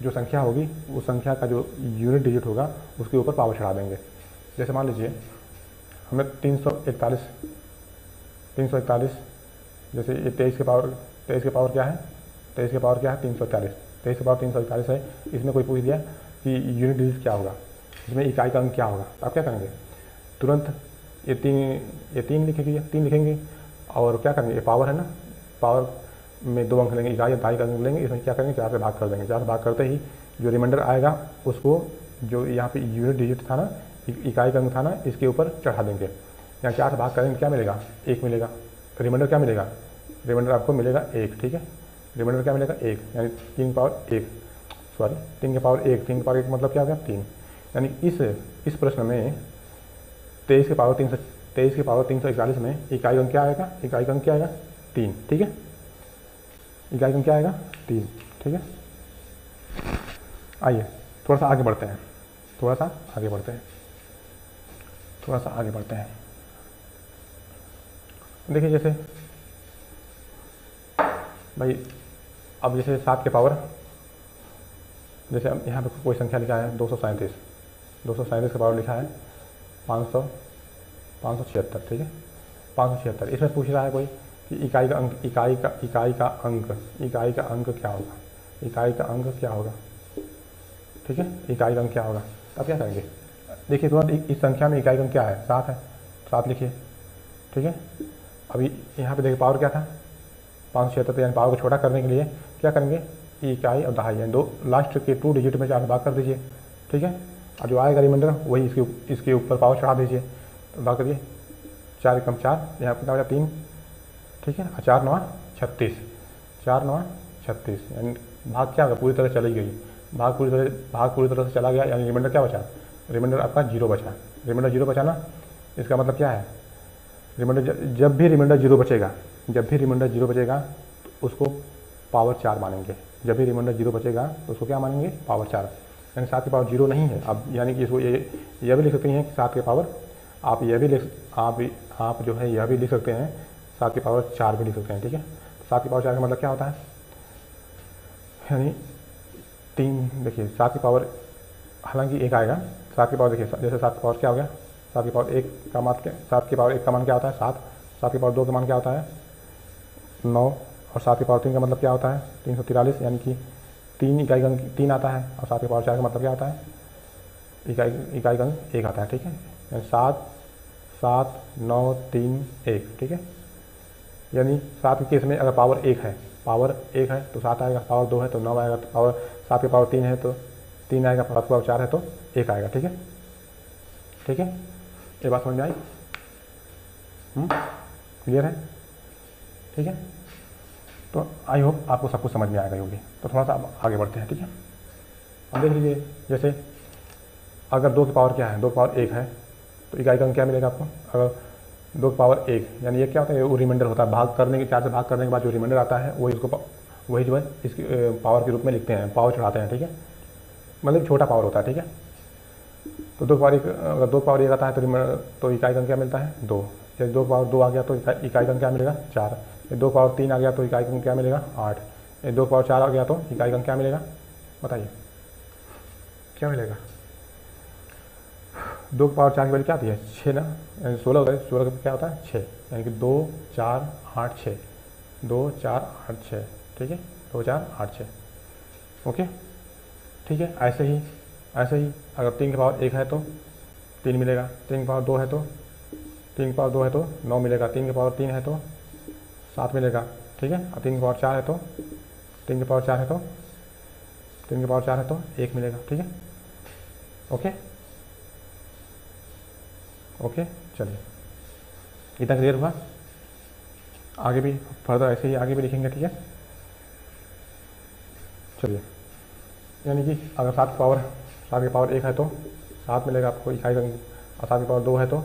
जो संख्या होगी उस संख्या का जो यूनिट डिजिट होगा उसके ऊपर पावर चढ़ा देंगे। जैसे मान लीजिए हमें 341, जैसे ये 23 के पावर क्या है, 23 के पावर क्या है 341, 23 के पावर 341 है। इसमें कोई पूछ दिया कि यूनिट डिजिट क्या होगा, इसमें इकाई का अंक क्या होगा, तो आप क्या करेंगे तुरंत ये 3 लिखेंगे और क्या करेंगे, ये पावर है ना, पावर में 2 अंक लेंगे, इकाई और दहाई का अंक लेंगे, इसमें क्या करेंगे 4 से भाग कर देंगे। 4 से भाग करते ही जो रिमाइंडर आएगा उसको, जो यहाँ पे यूनिट डिजिट था ना, इकाई का अंक था ना, इसके ऊपर चढ़ा देंगे। यहाँ 4 से भाग करेंगे क्या मिलेगा 1 मिलेगा, रिमाइंडर क्या मिलेगा, रिमाइंडर आपको मिलेगा 1, ठीक है, रिमाइंडर क्या मिलेगा 1, यानी 3 के पावर 1 मतलब क्या हो गया 3। यानी इस प्रश्न में 23 के पावर 341 में इकाई अंक क्या आएगा, इकाई अंक क्या आएगा 3, ठीक है, इकाई अंक क्या आएगा 3, ठीक है। आइए थोड़ा सा आगे बढ़ते हैं, देखिए जैसे भाई अब जैसे 7 के पावर, जैसे अब यहाँ पे कोई संख्या लिखा है 237 के पावर लिखा है 576, ठीक है, 576। इसमें पूछ रहा है कोई कि इकाई का अंक क्या होगा, ठीक है, इकाई का अंक क्या होगा। अब क्या करेंगे, देखिए तुरंत इस संख्या में इकाई का अंक क्या है 7 है, 7 लिखिए, ठीक है। अभी यहाँ पे देखिए पावर क्या था 576, यानी पावर को छोटा करने के लिए क्या करेंगे, इकाई और दहाई यानी 2 लास्ट के 2 डिजिट में 4 से भाग कर दीजिए, ठीक है, और जो आएगा रिमाइंडर वही इसके ऊपर पावर चढ़ा दीजिए। तो भाग करिए 4 कम 4, यहाँ कितना हो जाए 3, ठीक है, और 4 9 36, 4 9 36, यानी भाग क्या होगा पूरी तरह चली गई, भाग पूरी तरह से चला गया, यानी रिमाइंडर क्या बचा, रिमाइंडर आपका 0 बचा। रिमाइंडर 0 बचा ना, इसका मतलब क्या है, रिमाइंडर जब भी रिमाइंडर 0 बचेगा तो उसको पावर 4 मानेंगे। जब भी रिमाइंडर 0 बचेगा तो उसको क्या मानेंगे, पावर 4, यानी 7 की पावर 0 नहीं है। अब यानी कि इसको यह भी लिख सकते हैं कि 7 की पावर, आप यह भी आप जो है यह भी लिख सकते हैं 7 की पावर 4 भी लिख सकते हैं, ठीक है। 7 की पावर 4 का मतलब क्या होता है, यानी 3, देखिए 7 की पावर, हालांकि 1 आएगा 7 की पावर, देखिए जैसे 7 की पावर क्या हो गया, 7 की पावर 1 का मान, 7 की पावर 1 का मान क्या होता है 7, 7 की पावर 2 का मान क्या होता है 9, और 7 की पावर 3 का मतलब क्या होता है 343, यानी कि 3 इकाई अंक 3 आता है, और 7 की पावर 4 का मतलब क्या होता है इकाई अंक 1 आता है, ठीक है। यानी 7 7 9 3 1, ठीक है। यानी 7 के केस में अगर पावर 1 है तो 7 आएगा, पावर 2 है तो 9 आएगा, तो पावर 7 की पावर 3 है तो 3 आएगा, 7 की पावर 4 है तो 1 आएगा, ठीक है। ठीक है, ये बात समझ में आई, क्लियर है, ठीक है। तो आई होप आपको सब कुछ समझ में आएगा होगी। तो थोड़ा सा अब आगे बढ़ते हैं, ठीक है। अब देख लीजिए, जैसे अगर 2 की पावर क्या है, 2 की पावर 1 है तो इकाई अंक क्या मिलेगा आपको, अगर 2 की पावर 1, यानी ये क्या होता है, वो रिमाइंडर होता है, भाग करने के 4 से भाग करने के बाद जो रिमाइंडर आता है वही जो है इसकी पावर के रूप में लिखते हैं, पावर चढ़ाते हैं, ठीक है। मतलब छोटा पावर होता है, ठीक है। तो 2 की पावर 1, अगर 2 की पावर 1 आता है तो इकाई अंक क्या मिलता है 2, यदि 2 की पावर 2 आ गया तो इकाई अंक क्या मिलेगा 4, यदि 2 की पावर 3 आ गया तो इकाई अंक क्या मिलेगा 8, यदि 2 की पावर 4 आ गया तो इकाई अंक क्या मिलेगा, बताइए क्या मिलेगा। 2 की पावर 4 की वैल्यू क्या आती है 6 ना, यानी 16 होता है, 16 का क्या होता है 6, यानी कि 2 4 8 6, 2 4 8 6, ठीक है, 2 4 8 6, ओके, ठीक है। ऐसे ही अगर 3 की पावर 1 है तो 3 मिलेगा, 3 की पावर 2 है तो 9 मिलेगा, 3 की पावर 3 है तो 7 मिलेगा, ठीक है। और 3 की पावर 4 है तो 3 की पावर 4 है तो 3 की पावर 4 है तो 1 मिलेगा, ठीक है, ओके ओके। चलिए, इतना क्लियर हुआ, आगे भी फर्दर ऐसे ही आगे भी लिखेंगे, ठीक है। चलिए, यानी कि अगर 7 की पावर 1 है तो 7 मिलेगा आपको इकाई अंक, और 7 की पावर 2 है तो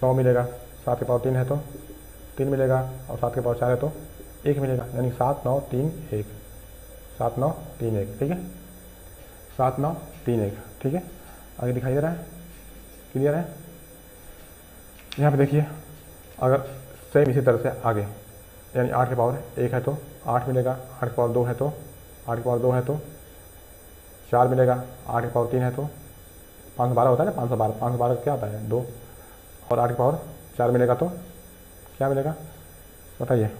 9 मिलेगा, 7 की पावर 3 है तो 3 मिलेगा, और 7 की पावर 4 है तो 1 मिलेगा, यानी 7 9 3 1, 7 9 3 1, ठीक है, 7 9 3 1, ठीक है। आगे दिखाई दे रहा है, क्लियर है। यहाँ पे देखिए, अगर सेम इसी तरह से आगे, यानी 8 की पावर 1 है तो 8 मिलेगा, 8 की पावर 2 है तो 4 मिलेगा, 8 की पावर 3 है तो 512 होता है ना, 512 क्या होता है 2, और 8 की पावर 4 मिलेगा तो क्या मिलेगा बताइए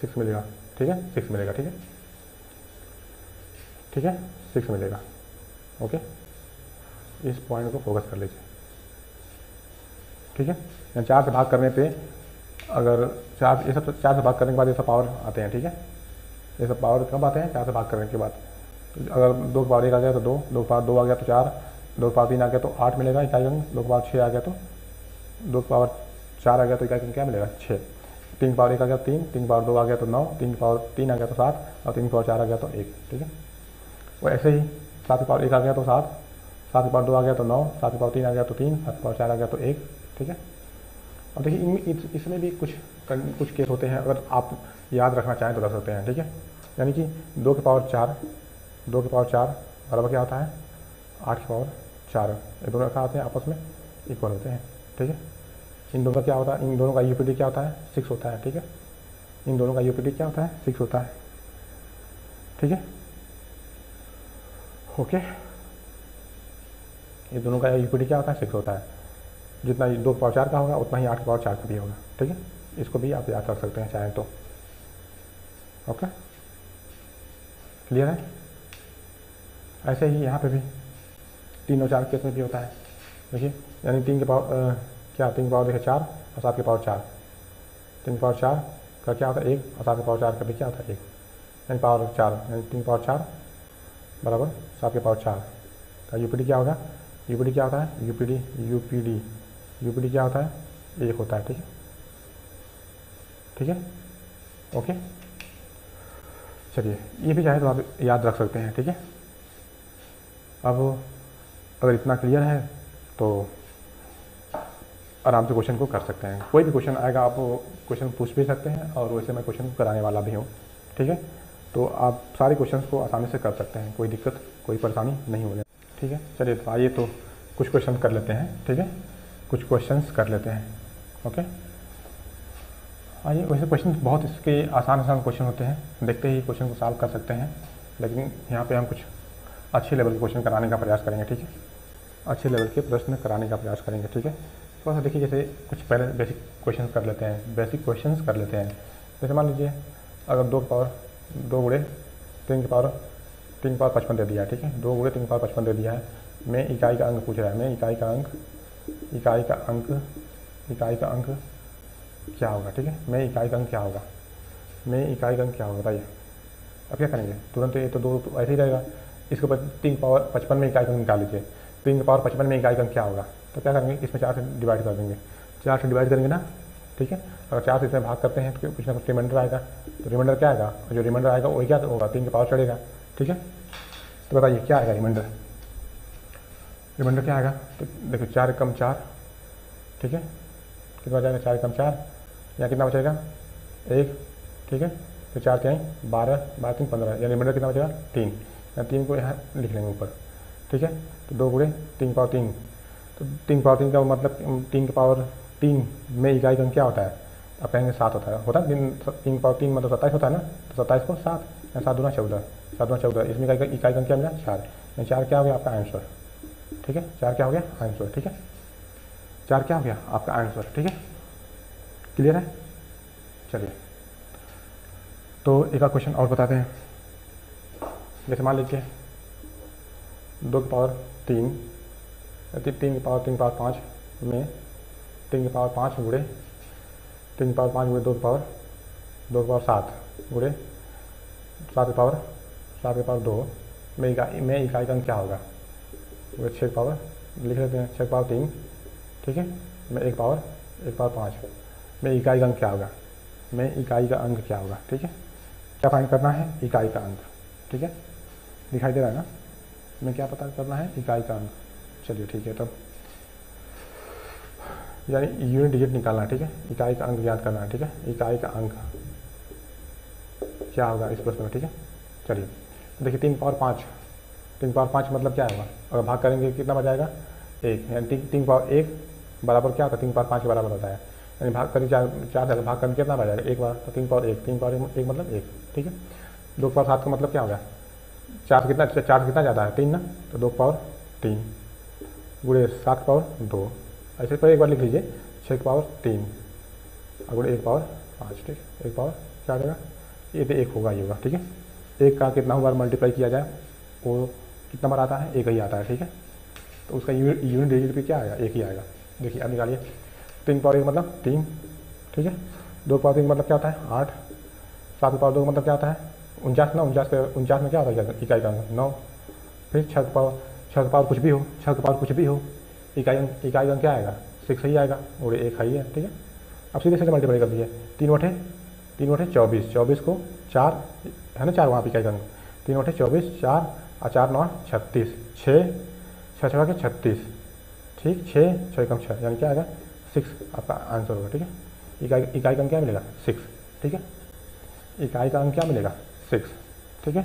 6 मिलेगा, ठीक है, 6 मिलेगा, ठीक है, ठीक है, 6 मिलेगा, ओके। इस पॉइंट को फोकस कर लीजिए, ठीक है। या 4 से भाग करने पे, अगर 4 से भाग करने के बाद ये सब पावर आते हैं, ठीक है। ये सब पावर कब आते हैं 4 से भाग करने के बाद। तो अगर 2 की पावर 1 आ गया तो 2, 2 की पावर 2 आ गया तो 4, 2 की पावर 3 आ गया तो 8 मिलेगा इकाई अंक, 2 की पावर 6 आ गया तो 2 की पावर 4 आ गया तो इकाई अंक क्या मिलेगा 6, 3 की पावर 1 आ गया 3, 3 की पावर 2 आ गया तो 9, 3 की पावर 3 आ गया तो 7, और 3 की पावर 4 आ गया तो 1, ठीक है। वो ऐसे ही 7 की पावर 1 आ गया तो 7, 7 की पावर 2 आ गया तो 9, 7 की पावर 3 आ गया तो 3, 7 की पावर 4 आ गया तो 1, ठीक है। अब देखिए, इसमें भी कुछ केस होते हैं, अगर आप याद रखना चाहें तो रख सकते हैं, ठीक है। यानी कि 2 की पावर 4 बराबर क्या होता है 8 की पावर 4, ये दोनों क्या होते हैं आपस में इक्वल होते हैं, ठीक है। इन दोनों का क्या होता है, इन दोनों का यूपीडी क्या होता है 6 होता है, ठीक है। इन दोनों का यूपीडी क्या होता है 6 होता है, ठीक है, ओके। ये दोनों का यूपीडी क्या होता है 6 होता है, जितना 2 की पावर 4 का होगा उतना ही 8 की पावर 4 का भी होगा, ठीक है। इसको भी आप याद रख सकते हैं चाहें तो, ओके, क्लियर है। ऐसे ही यहाँ पे भी 3 और 4 केस में भी होता है, देखिए, यानी 3 की पावर 3 की पावर देखिए 4 और 7 की पावर 4, 3 की पावर 4 का क्या होता है 1, और 7 की पावर 4 का भी क्या होता है 1, यानी पावर 4, यानी 3 की पावर 4 बराबर 7 की पावर 4 का यूपीडी क्या होगा, यूपीडी क्या होता है यूपीडी क्या होता है 1 होता है, ठीक है, ठीक है, ओके। चलिए, ये भी चाहे तो आप याद रख सकते हैं, ठीक है। अब अगर इतना क्लियर है तो आराम से क्वेश्चन को कर सकते हैं, कोई भी क्वेश्चन आएगा आप क्वेश्चन पूछ भी सकते हैं, और वैसे मैं क्वेश्चन को कराने वाला भी हूँ, ठीक है। तो आप सारे क्वेश्चंस को आसानी से कर सकते हैं, कोई दिक्कत कोई परेशानी नहीं होगी, ठीक है। चलिए तो आइए तो कुछ क्वेश्चन कर लेते हैं, ठीक है, कुछ क्वेश्चंस कर लेते हैं, ओके। आइए, वैसे क्वेश्चन बहुत इसके आसान क्वेश्चन होते हैं, देखते ही क्वेश्चन को सॉल्व कर सकते हैं, लेकिन यहाँ पे हम कुछ अच्छे लेवल के क्वेश्चन कराने का प्रयास करेंगे, ठीक है, अच्छे लेवल के प्रश्न कराने का प्रयास करेंगे, ठीक है। थोड़ा सा देखिए, जैसे कुछ पहले बेसिक क्वेश्चन कर लेते हैं, बेसिक क्वेश्चंस कर लेते हैं। जैसे मान लीजिए अगर 2 की पावर 2 गुणे 3 की पावर 55 दे दिया है, ठीक है, 2 गुणे 3 की पावर 55 दे दिया है। मैं इकाई का अंक पूछ रहा है, मैं इकाई का अंक क्या होगा, ठीक है, मैं इकाई का अंक क्या होगा, मैं इकाई का अंक क्या होगा बताइए। अब क्या करेंगे, तुरंत ये तो 2 तो ऐसे ही रहेगा, इसके ऊपर 3 की पावर 55 में इकाई का अंक निकाल लीजिए, 3 की पावर 55 में इकाई का अंक क्या होगा, तो क्या करेंगे, इसमें 4 से डिवाइड कर देंगे, 4 से डिवाइड करेंगे ना, ठीक है। अगर 4 से इसमें भाग करते हैं तो कुछ ना कुछ रिमाइंडर आएगा, तो रिमाइंडर क्या आएगा, जो रिमाइंडर आएगा वही क्या होगा, 3 की पावर चढ़ेगा, ठीक है। तो बताइए क्या आएगा रिमाइंडर, रिमाइंडर क्या आएगा, तो देखो 4 कम 4, ठीक है, कितना बचाएगा, 4 कम 4, यहाँ कितना बचेगा 1, ठीक है, तो 4 के 12, 12 3 15, या रिमाइंडर कितना बचेगा 3, या 3 को यहाँ लिख लेंगे ऊपर, ठीक है। तो 2 गुणे 3 की पावर 3, तो 3 की पावर 3 का मतलब 3 की पावर 3 में इकाई का अंक क्या होता है, अब कहेंगे 7 होता है 3 की पावर 3 मतलब 27 होता है ना, तो 27 को 7, या 7 दूना 14, 7 दूना 14, इसमें इकाई का अंक क्या मिला 4, या 4 क्या हो गया आपका आंसर, ठीक है, 4 क्या हो गया आंसर, ठीक है, 4 क्या हो गया आपका आंसर, ठीक है, क्लियर है। चलिए तो एक क्वेश्चन और बताते हैं। जैसे मान लीजिए 2 की पावर 3 की पावर 5 में 3 की पावर 5 गुणे 3 की पावर 5 गुणे 2 की पावर 7 गुणे 7 की पावर 2 में इकाई का अंक क्या होगा, 6 की पावर लिख लेते हैं, 6 की पावर 3, ठीक है, में 1 पावर 5 में इकाई का अंक क्या होगा, में इकाई का अंक क्या होगा, ठीक है, क्या फाइंड करना है, इकाई का अंक, ठीक है, दिखाई दे रहा है ना, में क्या पता करना है, इकाई का अंक। चलिए ठीक है, तब यानी यूनिट डिजिट निकालना है, ठीक है, इकाई का अंक ज्ञात करना है, ठीक है, इकाई का अंक क्या होगा इस प्रश्न में, ठीक है। चलिए देखिए 3 की पावर 5 मतलब क्या होगा, अगर भाग करेंगे कितना बचाएगा 1, यानी 3 की पावर 1 बराबर क्या होता है, 3 की पावर 5 के बराबर होता है, यानी भाग करिए 4 से भाग करके कितना बचाएगा 1 बार, तो 3 की पावर 1 मतलब 1, ठीक है। 2 की पावर 7 का मतलब क्या होगा, 4 से कितना ज़्यादा है 3 ना, तो 2 की पावर 3 गुणे 7 की पावर 2, ऐसे पर एक बार लिख लीजिए 6 की पावर 3 और गुणे 1 की पावर 5, ठीक है, 1 पावर क्या आ जाएगा, ये तो 1 होगा ही होगा, ठीक है। 1 का कितना बार मल्टीप्लाई किया जाए वो कितना बार आता है, 1 ही आता है, ठीक है, तो उसका यूनिट डिजिट भी क्या आएगा, 1 ही आएगा। देखिए अब निकालिए, 3 की पावर 1 मतलब 3, ठीक है, 2 की पावर 3 मतलब क्या होता है 8, 7 की पावर 2 मतलब क्या होता है 49 ना, 49 में क्या होता है इकाई का अंक 9, फिर 6 की पावर कुछ भी हो, इकाई का अंक क्या आएगा 6 ही आएगा, और 1 है ही है, ठीक है। अब सीधे सीधे मल्टीप्लाई कर दीजिए, 3 बटे 24 को 4 है ना, 4 वहाँ पर इकाई का अंक, 3 बटे 24 4 और 4 9 36, 6 6 के 36, ठीक, 6 कम 6 यानी क्या आएगा 6 आपका आंसर होगा, ठीक है। इकाई का अंक क्या मिलेगा 6, ठीक है, इकाई का अंक क्या मिलेगा 6, ठीक है।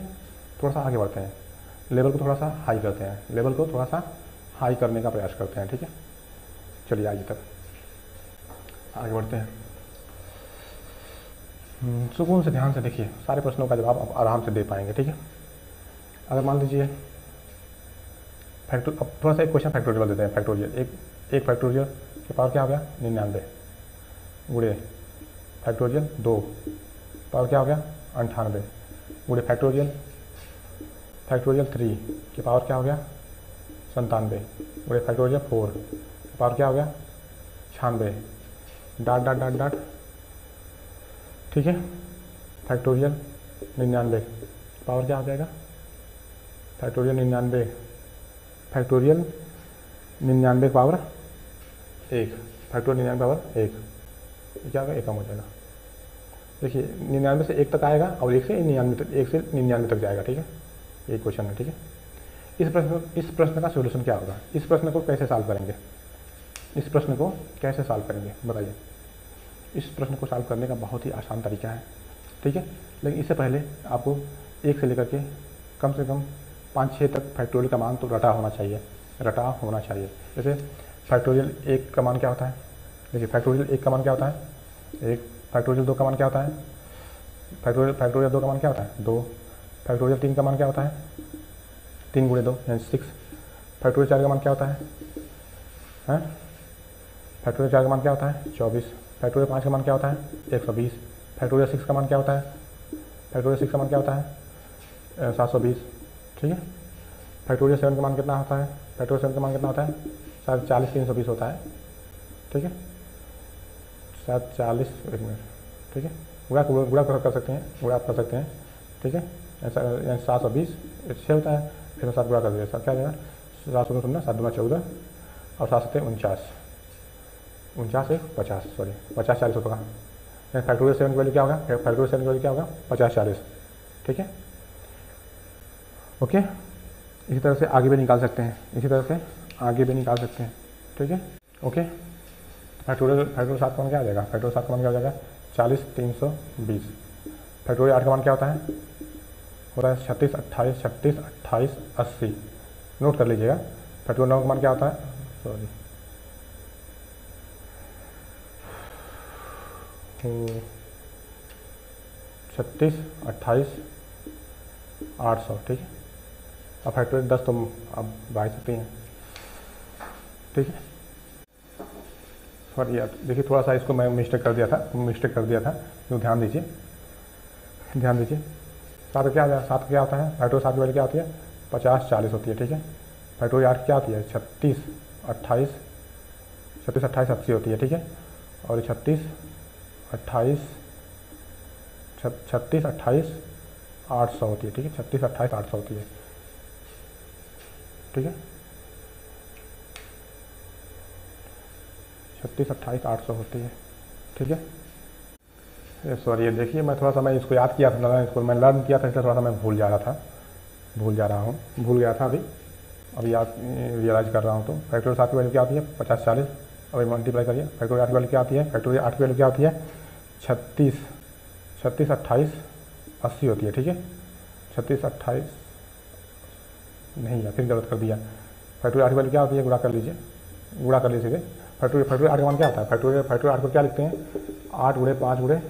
थोड़ा सा आगे बढ़ते हैं, लेवल को थोड़ा सा हाई करते हैं, लेवल को थोड़ा सा हाई करने का प्रयास करते हैं, ठीक है। चलिए आगे तक आगे बढ़ते हैं। सुकून से ध्यान से देखिए, सारे प्रश्नों का जवाब आप आराम से दे पाएंगे, ठीक है। अगर मान लीजिए अब थोड़ा सा एक क्वेश्चन फैक्टोरियल देते हैं, फैक्टोरियल एक फैक्टोरियल के पावर क्या हो गया 99 गुणे फैक्टोरियल 2 पावर क्या हो गया 98 गुणे फैक्टोरियल 3 के पावर क्या हो गया 97 गुणे फैक्टोरियल 4 के पावर क्या हो गया 96 डाट, ठीक है। फैक्टोरियल 99 पावर क्या हो जाएगा, फैक्टोरियल 99 पावर 1, फैक्टोरियल 99 पावर 1, क्या होगा 1 कम हो जाएगा। देखिए 99 से 1 तक आएगा और 1 से 99 तक जाएगा, ठीक है, ये क्वेश्चन है, ठीक है। इस प्रश्न का सोल्यूशन क्या होगा, इस प्रश्न को कैसे सॉल्व करेंगे, बताइए। इस प्रश्न को सॉल्व करने का बहुत ही आसान तरीका है, ठीक है। लेकिन इससे पहले आपको 1 से लेकर के कम से कम 5-6 तक फैक्टोरियल का मान तो रटा होना चाहिए, रटा होना चाहिए। जैसे फैक्टोरियल 1 का मान क्या होता है, देखिए फैक्टोरियल 1 का मान क्या होता है 1, फैक्टोरियल 2 का मान क्या होता है फैक्टोरियल 2 का मान क्या होता है 2, फैक्टोरियल 3 का मान क्या होता है 3 × 2 यानी 6, फैक्टोरियल 4 का मान क्या होता है फैक्टोरियल 4 का मान क्या होता है 24, फैक्टोरियल 5 का मान क्या होता है 120, फैक्टोरियल 6 का मान क्या होता है फैक्टोरियल 6 का मान क्या होता है 720, ठीक है। फैक्टोरियल 7 का मान कितना होता है फैक्टोरियल 7 का मान कितना होता है शायद 40 320 होता है, ठीक है, शायद 40 एक मिनट, ठीक है। गुणा कर सकते हैं, गुणा आप कर सकते हैं, ठीक है। ऐसा यानी 720 6 होता है, फिर 7 गुणा कर दीजिए, क्या जाएगा 7 दूना 7 दूना 14 और 7 7 49 50 सॉरी 50 40 होगा। यानी फैक्टोरियल 7 की वैल्यू क्या होगा फैक्टोरियल 7 की वैल्यू क्या होगा 50 40, ठीक है। ओके, इसी तरह से आगे भी निकाल सकते हैं, इसी तरह से आगे भी निकाल सकते हैं, ठीक है। ओके, फैक्टोरियल 7 का मान क्या आ जाएगा फैक्टोरियल 7 का मान क्या हो जाएगा 40 320, फैक्टोरियल 8 का मान क्या होता है 36 28 80, नोट कर लीजिएगा। फैक्टोरियल 9 का मान क्या होता है सॉरी 36 28 800, ठीक है। अब फैक्टोरियल 10 तो अब बाई सकते हैं, ठीक है। सॉरी देखिए थोड़ा सा इसको मैं मिस्टेक कर दिया था, तो ध्यान दीजिए 7 क्या होता है फैक्टोरियल 7 की वैल्यू क्या होती है 50 40 होती है, ठीक है। फैक्टोरियल 8 क्या होती है 36 28 80 होती है, ठीक है। और 36 28 800 होती है, ठीक है। 36 28 800 होती है, ठीक है। 36 28 800 होती है, ठीक है। सॉरी ये देखिए मैं थोड़ा सा मैं इसको याद किया था, इसको मैं लर्न किया था, इसलिए थोड़ा सा मैं भूल जा रहा था अभी याद रियलाइज़ कर रहा हूँ। तो फैक्टोरियल 7 की वैल्यू क्या आती है 50 40, अभी मल्टीप्लाई करिए। फैक्टोरियल 8 की वैल्यू क्या आती है फैक्टोरियल 8 की वैल्यू क्या होती है 36 28 80 होती है, ठीक है। 36 28 नहीं है, फिर गलत कर दिया। फैक्टोरियल 8 की वैल्यू क्या होती है गुणा कर लीजिए सीधे। फैक्टोरियल 8 का मान क्या होता है फैक्टोरियल 8 को क्या लिखते हैं 8 × 5 ×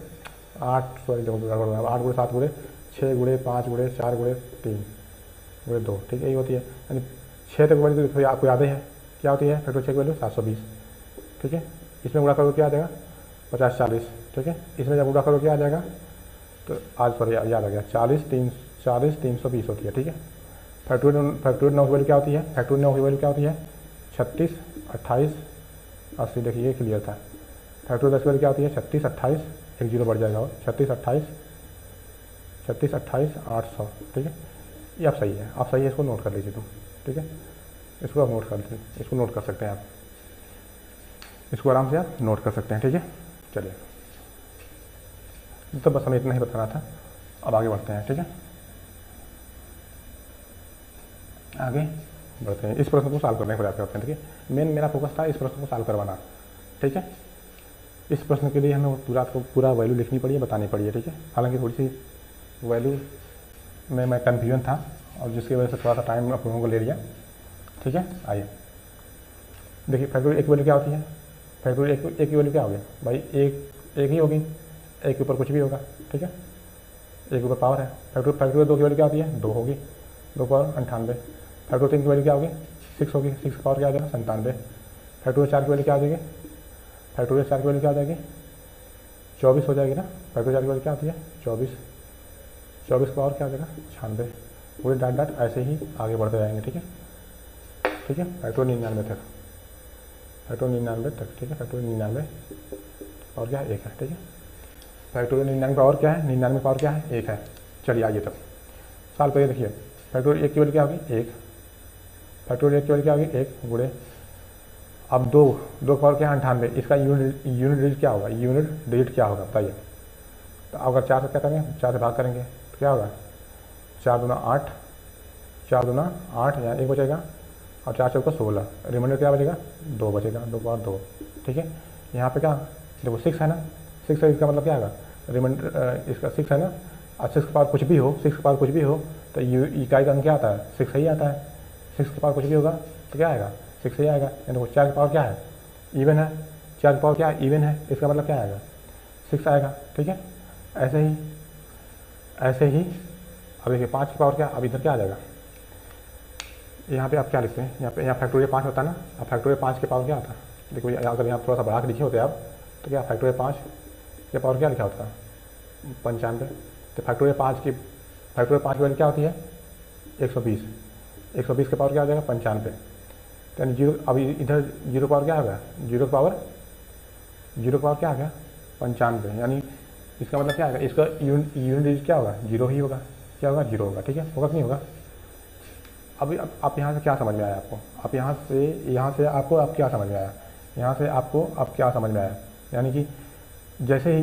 8 सॉरी 8 × 7 × 6 × 5 × 4 × 3 × 2, ठीक है, यही होती है। यानी 6 तक वैल्यू तो आपको याद ही है क्या होती है फैक्टोरियल 6 की वैल्यू 720, ठीक है। इसमें गुणा करो क्या आ जाएगा 50 40, ठीक है। इसमें जब गुणा करो क्या आ जाएगा तो आज सॉरी याद आ गया 40 320 होती है, ठीक है। फैक्टोरियल 9 की वैल्यू क्या होती है फैक्टोरियल 9 की वैल्यू क्या होती है 36 28 80, देखिए ये क्लियर था। फैक्टोरियल 10 की वैल्यू क्या होती है 36 28 एक जीरो बढ़ जाएगा और 36 28 800, ठीक है। ये आप सही है, इसको नोट कर लीजिए तुम, ठीक है। इसको आप नोट कर लीजिए, इसको नोट कर सकते हैं आप, इसको आराम से आप नोट कर सकते हैं, ठीक है। चलिए तो बस हमें इतना ही बताना था, अब आगे बढ़ते हैं, ठीक है। आगे बढ़ते हैं, इस प्रश्न को सॉल्व करने का प्रयास करते हैं, ठीक है। मेरा फोकस था इस प्रश्न को सॉल्व करवाना, ठीक है। इस प्रश्न के लिए हमें पूरा वैल्यू लिखनी पड़ी है, बतानी पड़ी है, ठीक है। हालांकि थोड़ी सी वैल्यू में मैं कन्फ्यूजन था और जिसकी वजह से थोड़ा सा टाइम आप लोगों को ले लिया, ठीक है। आइए देखिए फैक्टोरियल 1 की वैल्यू क्या होती है फैक्टोरियल 1 की वैल्यू क्या होगी भाई एक ही होगी, एक के ऊपर कुछ भी होगा, ठीक है। एक ऊपर पावर है। फैक्टोरियल 2 की वैल्यू क्या होती है 2 होगी, 2 पावर 98। फैक्टोरियल 3 की वैल्यू क्या होगी 6 होगी, 6 का पावर क्या आ जाएगा 97। फैक्टोरियल 4 की वैल्यू क्या आ जाएगी फैक्टोरियल 4 की वैल्यू क्या आ जाएगी 24 हो जाएगी ना। फैक्टोरियल 4 की वैल्यू क्या आती है 24 का पावर क्या आ जाएगा 96। पूरे डाट ऐसे ही आगे बढ़ते जाएंगे, ठीक है, ठीक है। फैक्टोरियल 99 तक, ठीक है। फैक्टोरियल 99 और क्या है 1 है, ठीक है। फैक्टोरियल 99 पावर क्या है 99 पावर क्या है 1 है। चलिए आइए तब सॉल्व करिए। देखिए फैक्टोरियल 1 की वैल्यू क्या होगी 1, फैक्टोरियल 1 की वैल्यू क्या होगी 1 गुणे अब 2 पावर क्या है 98, इसका यूनिट डिजिट क्या होगा बताइए। तो अगर 4 से क्या करेंगे 4 से भाग करेंगे तो क्या होगा 4 दूना 8 यहाँ 1 बचेगा और 4 चौका 16, रिमाइंडर क्या बचेगा 2 बचेगा, 2 पावर 2, ठीक है। यहाँ पे क्या देखो 6 है ना, 6 है, इसका मतलब क्या होगा रिमाइंडर इसका 6 है ना, और 6 की पावर कुछ भी हो, 6 की पावर कुछ भी हो तो इकाई का अंक क्या आता है, 6 ही आता है। 6 की पावर कुछ भी होगा तो क्या आएगा, 6 ही आएगा। यानी 4 की पावर क्या है, इवन है, 4 की पावर क्या है, इवन है, इसका मतलब क्या आएगा, 6 आएगा। ठीक है, ऐसे ही अब देखिए 5 की पावर क्या, अब इधर क्या आ जाएगा, यहाँ पे आप क्या लिखते हैं, यहाँ फैक्टोरियल 5 होता है ना, अब फैक्टोरियल 5 की पावर क्या आता है, देखो अगर यहाँ थोड़ा सा बढ़ा के लिखे होते आप तो क्या फैक्टोरियल 5 की पावर क्या लिखा होता है, 95। तो फैक्टोरियल 5 की वैल्यू क्या होती है, 120। 120 की पावर क्या हो जाएगा, 95। तो यानी जीरो, अभी इधर जीरो पावर क्या होगा, जीरो पावर क्या आ गया, 95। यानी इसका मतलब क्या आएगा, इसका यूनिट डिजिट क्या होगा, जीरो ही होगा। क्या होगा, जीरो होगा। ठीक है, होगा कि नहीं होगा। अभी आप यहाँ से क्या समझ में आया आपको, आप यहाँ से आपको अब क्या समझ में आया, यहाँ से आपको अब क्या समझ में आया, यानी कि जैसे ही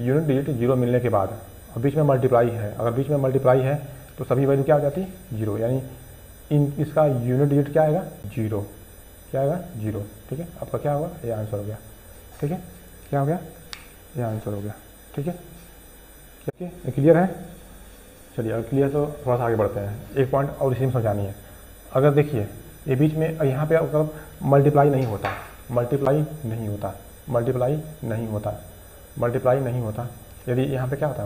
यूनिट डिजिट जीरो मिलने के बाद और बीच में मल्टीप्लाई है, अगर बीच में मल्टीप्लाई है तो सभी वैल्यू क्या हो जाती है, जीरो। यानी इसका यूनिट डिजिट क्या आएगा, जीरो। क्या आएगा, जीरो। ठीक है, आपका क्या होगा, ये आंसर हो गया। ठीक है, क्या हो गया, ये आंसर हो गया। ठीक है, ठीक है, क्लियर है। चलिए अगर क्लियर तो थोड़ा सा आगे बढ़ते हैं। एक पॉइंट और इसी में समझानी है। अगर देखिए ये बीच में यहाँ पे अगर मल्टीप्लाई नहीं होता, यदि यहाँ पे क्या होता,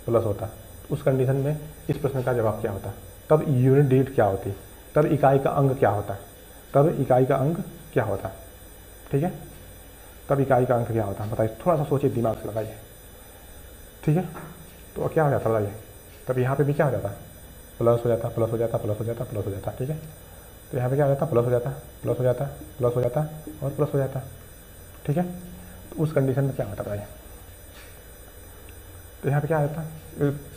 प्लस होता, उस कंडीशन में इस प्रश्न का जवाब क्या होता, तब यूनिट डिजिट क्या होती, तब इकाई का अंक क्या होता, ठीक है, तब इकाई का अंक क्या होता, बताइए, थोड़ा सा सोचिए, दिमाग से लगाइए। ठीक है, तो क्या हो जाता, बताइए, तब यहाँ पे भी क्या हो जाता, प्लस हो जाता। ठीक है, तो यहाँ पे क्या हो जाता, प्लस हो जाता और प्लस हो जाता। ठीक है, तो उस कंडीशन में क्या होता, बताइए, तो यहाँ पे क्या आता,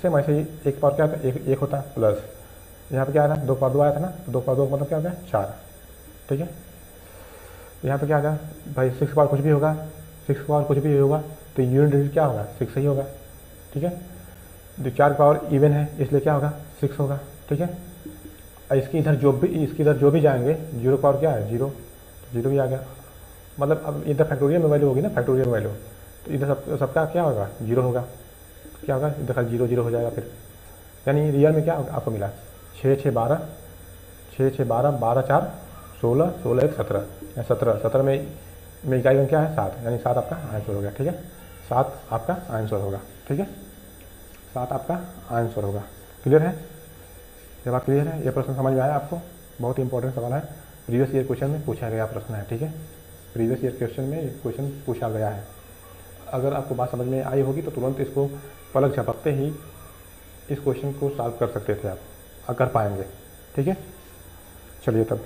सेम ऐसे ही एक पावर क्या होता, एक होता प्लस, यहाँ पे क्या आया था, 2 पावर 2 आया था ना, तो 2 पावर 2 मतलब क्या हो गया, 4। ठीक है, तो यहाँ पे क्या आ गया भाई, 6 पावर कुछ भी होगा, तो यूनिट डिजिट क्या होगा, 6 ही होगा। ठीक है, जो 4 पावर इवन है इसलिए क्या होगा, 6 होगा। ठीक है, इसके इधर जो भी जाएंगे, जीरो पावर क्या है, जीरो ही आ गया। मतलब अब इधर फैक्टोरियल में वैल्यू होगी ना, तो इधर सबका क्या होगा, जीरो होगा। क्या होगा, इधर जीरो हो जाएगा फिर। यानी रियल में क्या आपको मिला, 6 6 12, 12 4 16, 16 1 17, 17 में इकाई अंक क्या है, 7, यानी 7 आपका आंसर हो गया। ठीक है, 7 आपका आंसर होगा। ठीक है, 7 आपका आंसर होगा। क्लियर है, ये बात क्लियर है, ये प्रश्न समझ में आया आपको। बहुत ही इंपॉर्टेंट सवाल है, प्रीवियस ईयर क्वेश्चन में पूछा गया प्रश्न है। ठीक है, प्रीवियस ईयर क्वेश्चन में क्वेश्चन पूछा गया है। अगर आपको बात समझ में आई होगी तो तुरंत इसको पलक झपकते ही इस क्वेश्चन को सॉल्व कर सकते थे आप, अगर पाएंगे। ठीक है, चलिए तब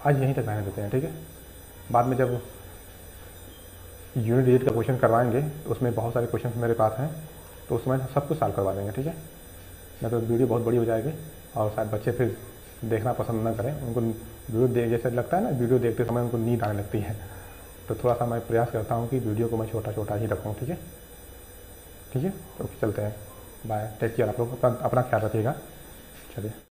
आज यहीं तक रहने देते हैं। ठीक है, बाद में जब यूनिट डिजिट का क्वेश्चन करवाएंगे तो उसमें बहुत सारे क्वेश्चन मेरे पास हैं, तो उसमें सब कुछ सॉल्व करवा देंगे। ठीक है, नहीं तो वीडियो बहुत बड़ी हो जाएगी और शायद बच्चे फिर देखना पसंद ना करें। उनको वीडियो जैसे लगता है ना, वीडियो देखते समय उनको नींद आने लगती है, तो थोड़ा सा मैं प्रयास करता हूँ कि वीडियो को मैं छोटा ही रखूँ। ठीक है, तो चलते हैं, बाय, टेक केयर। आप लोग अपना ख्याल रखिएगा। चलिए।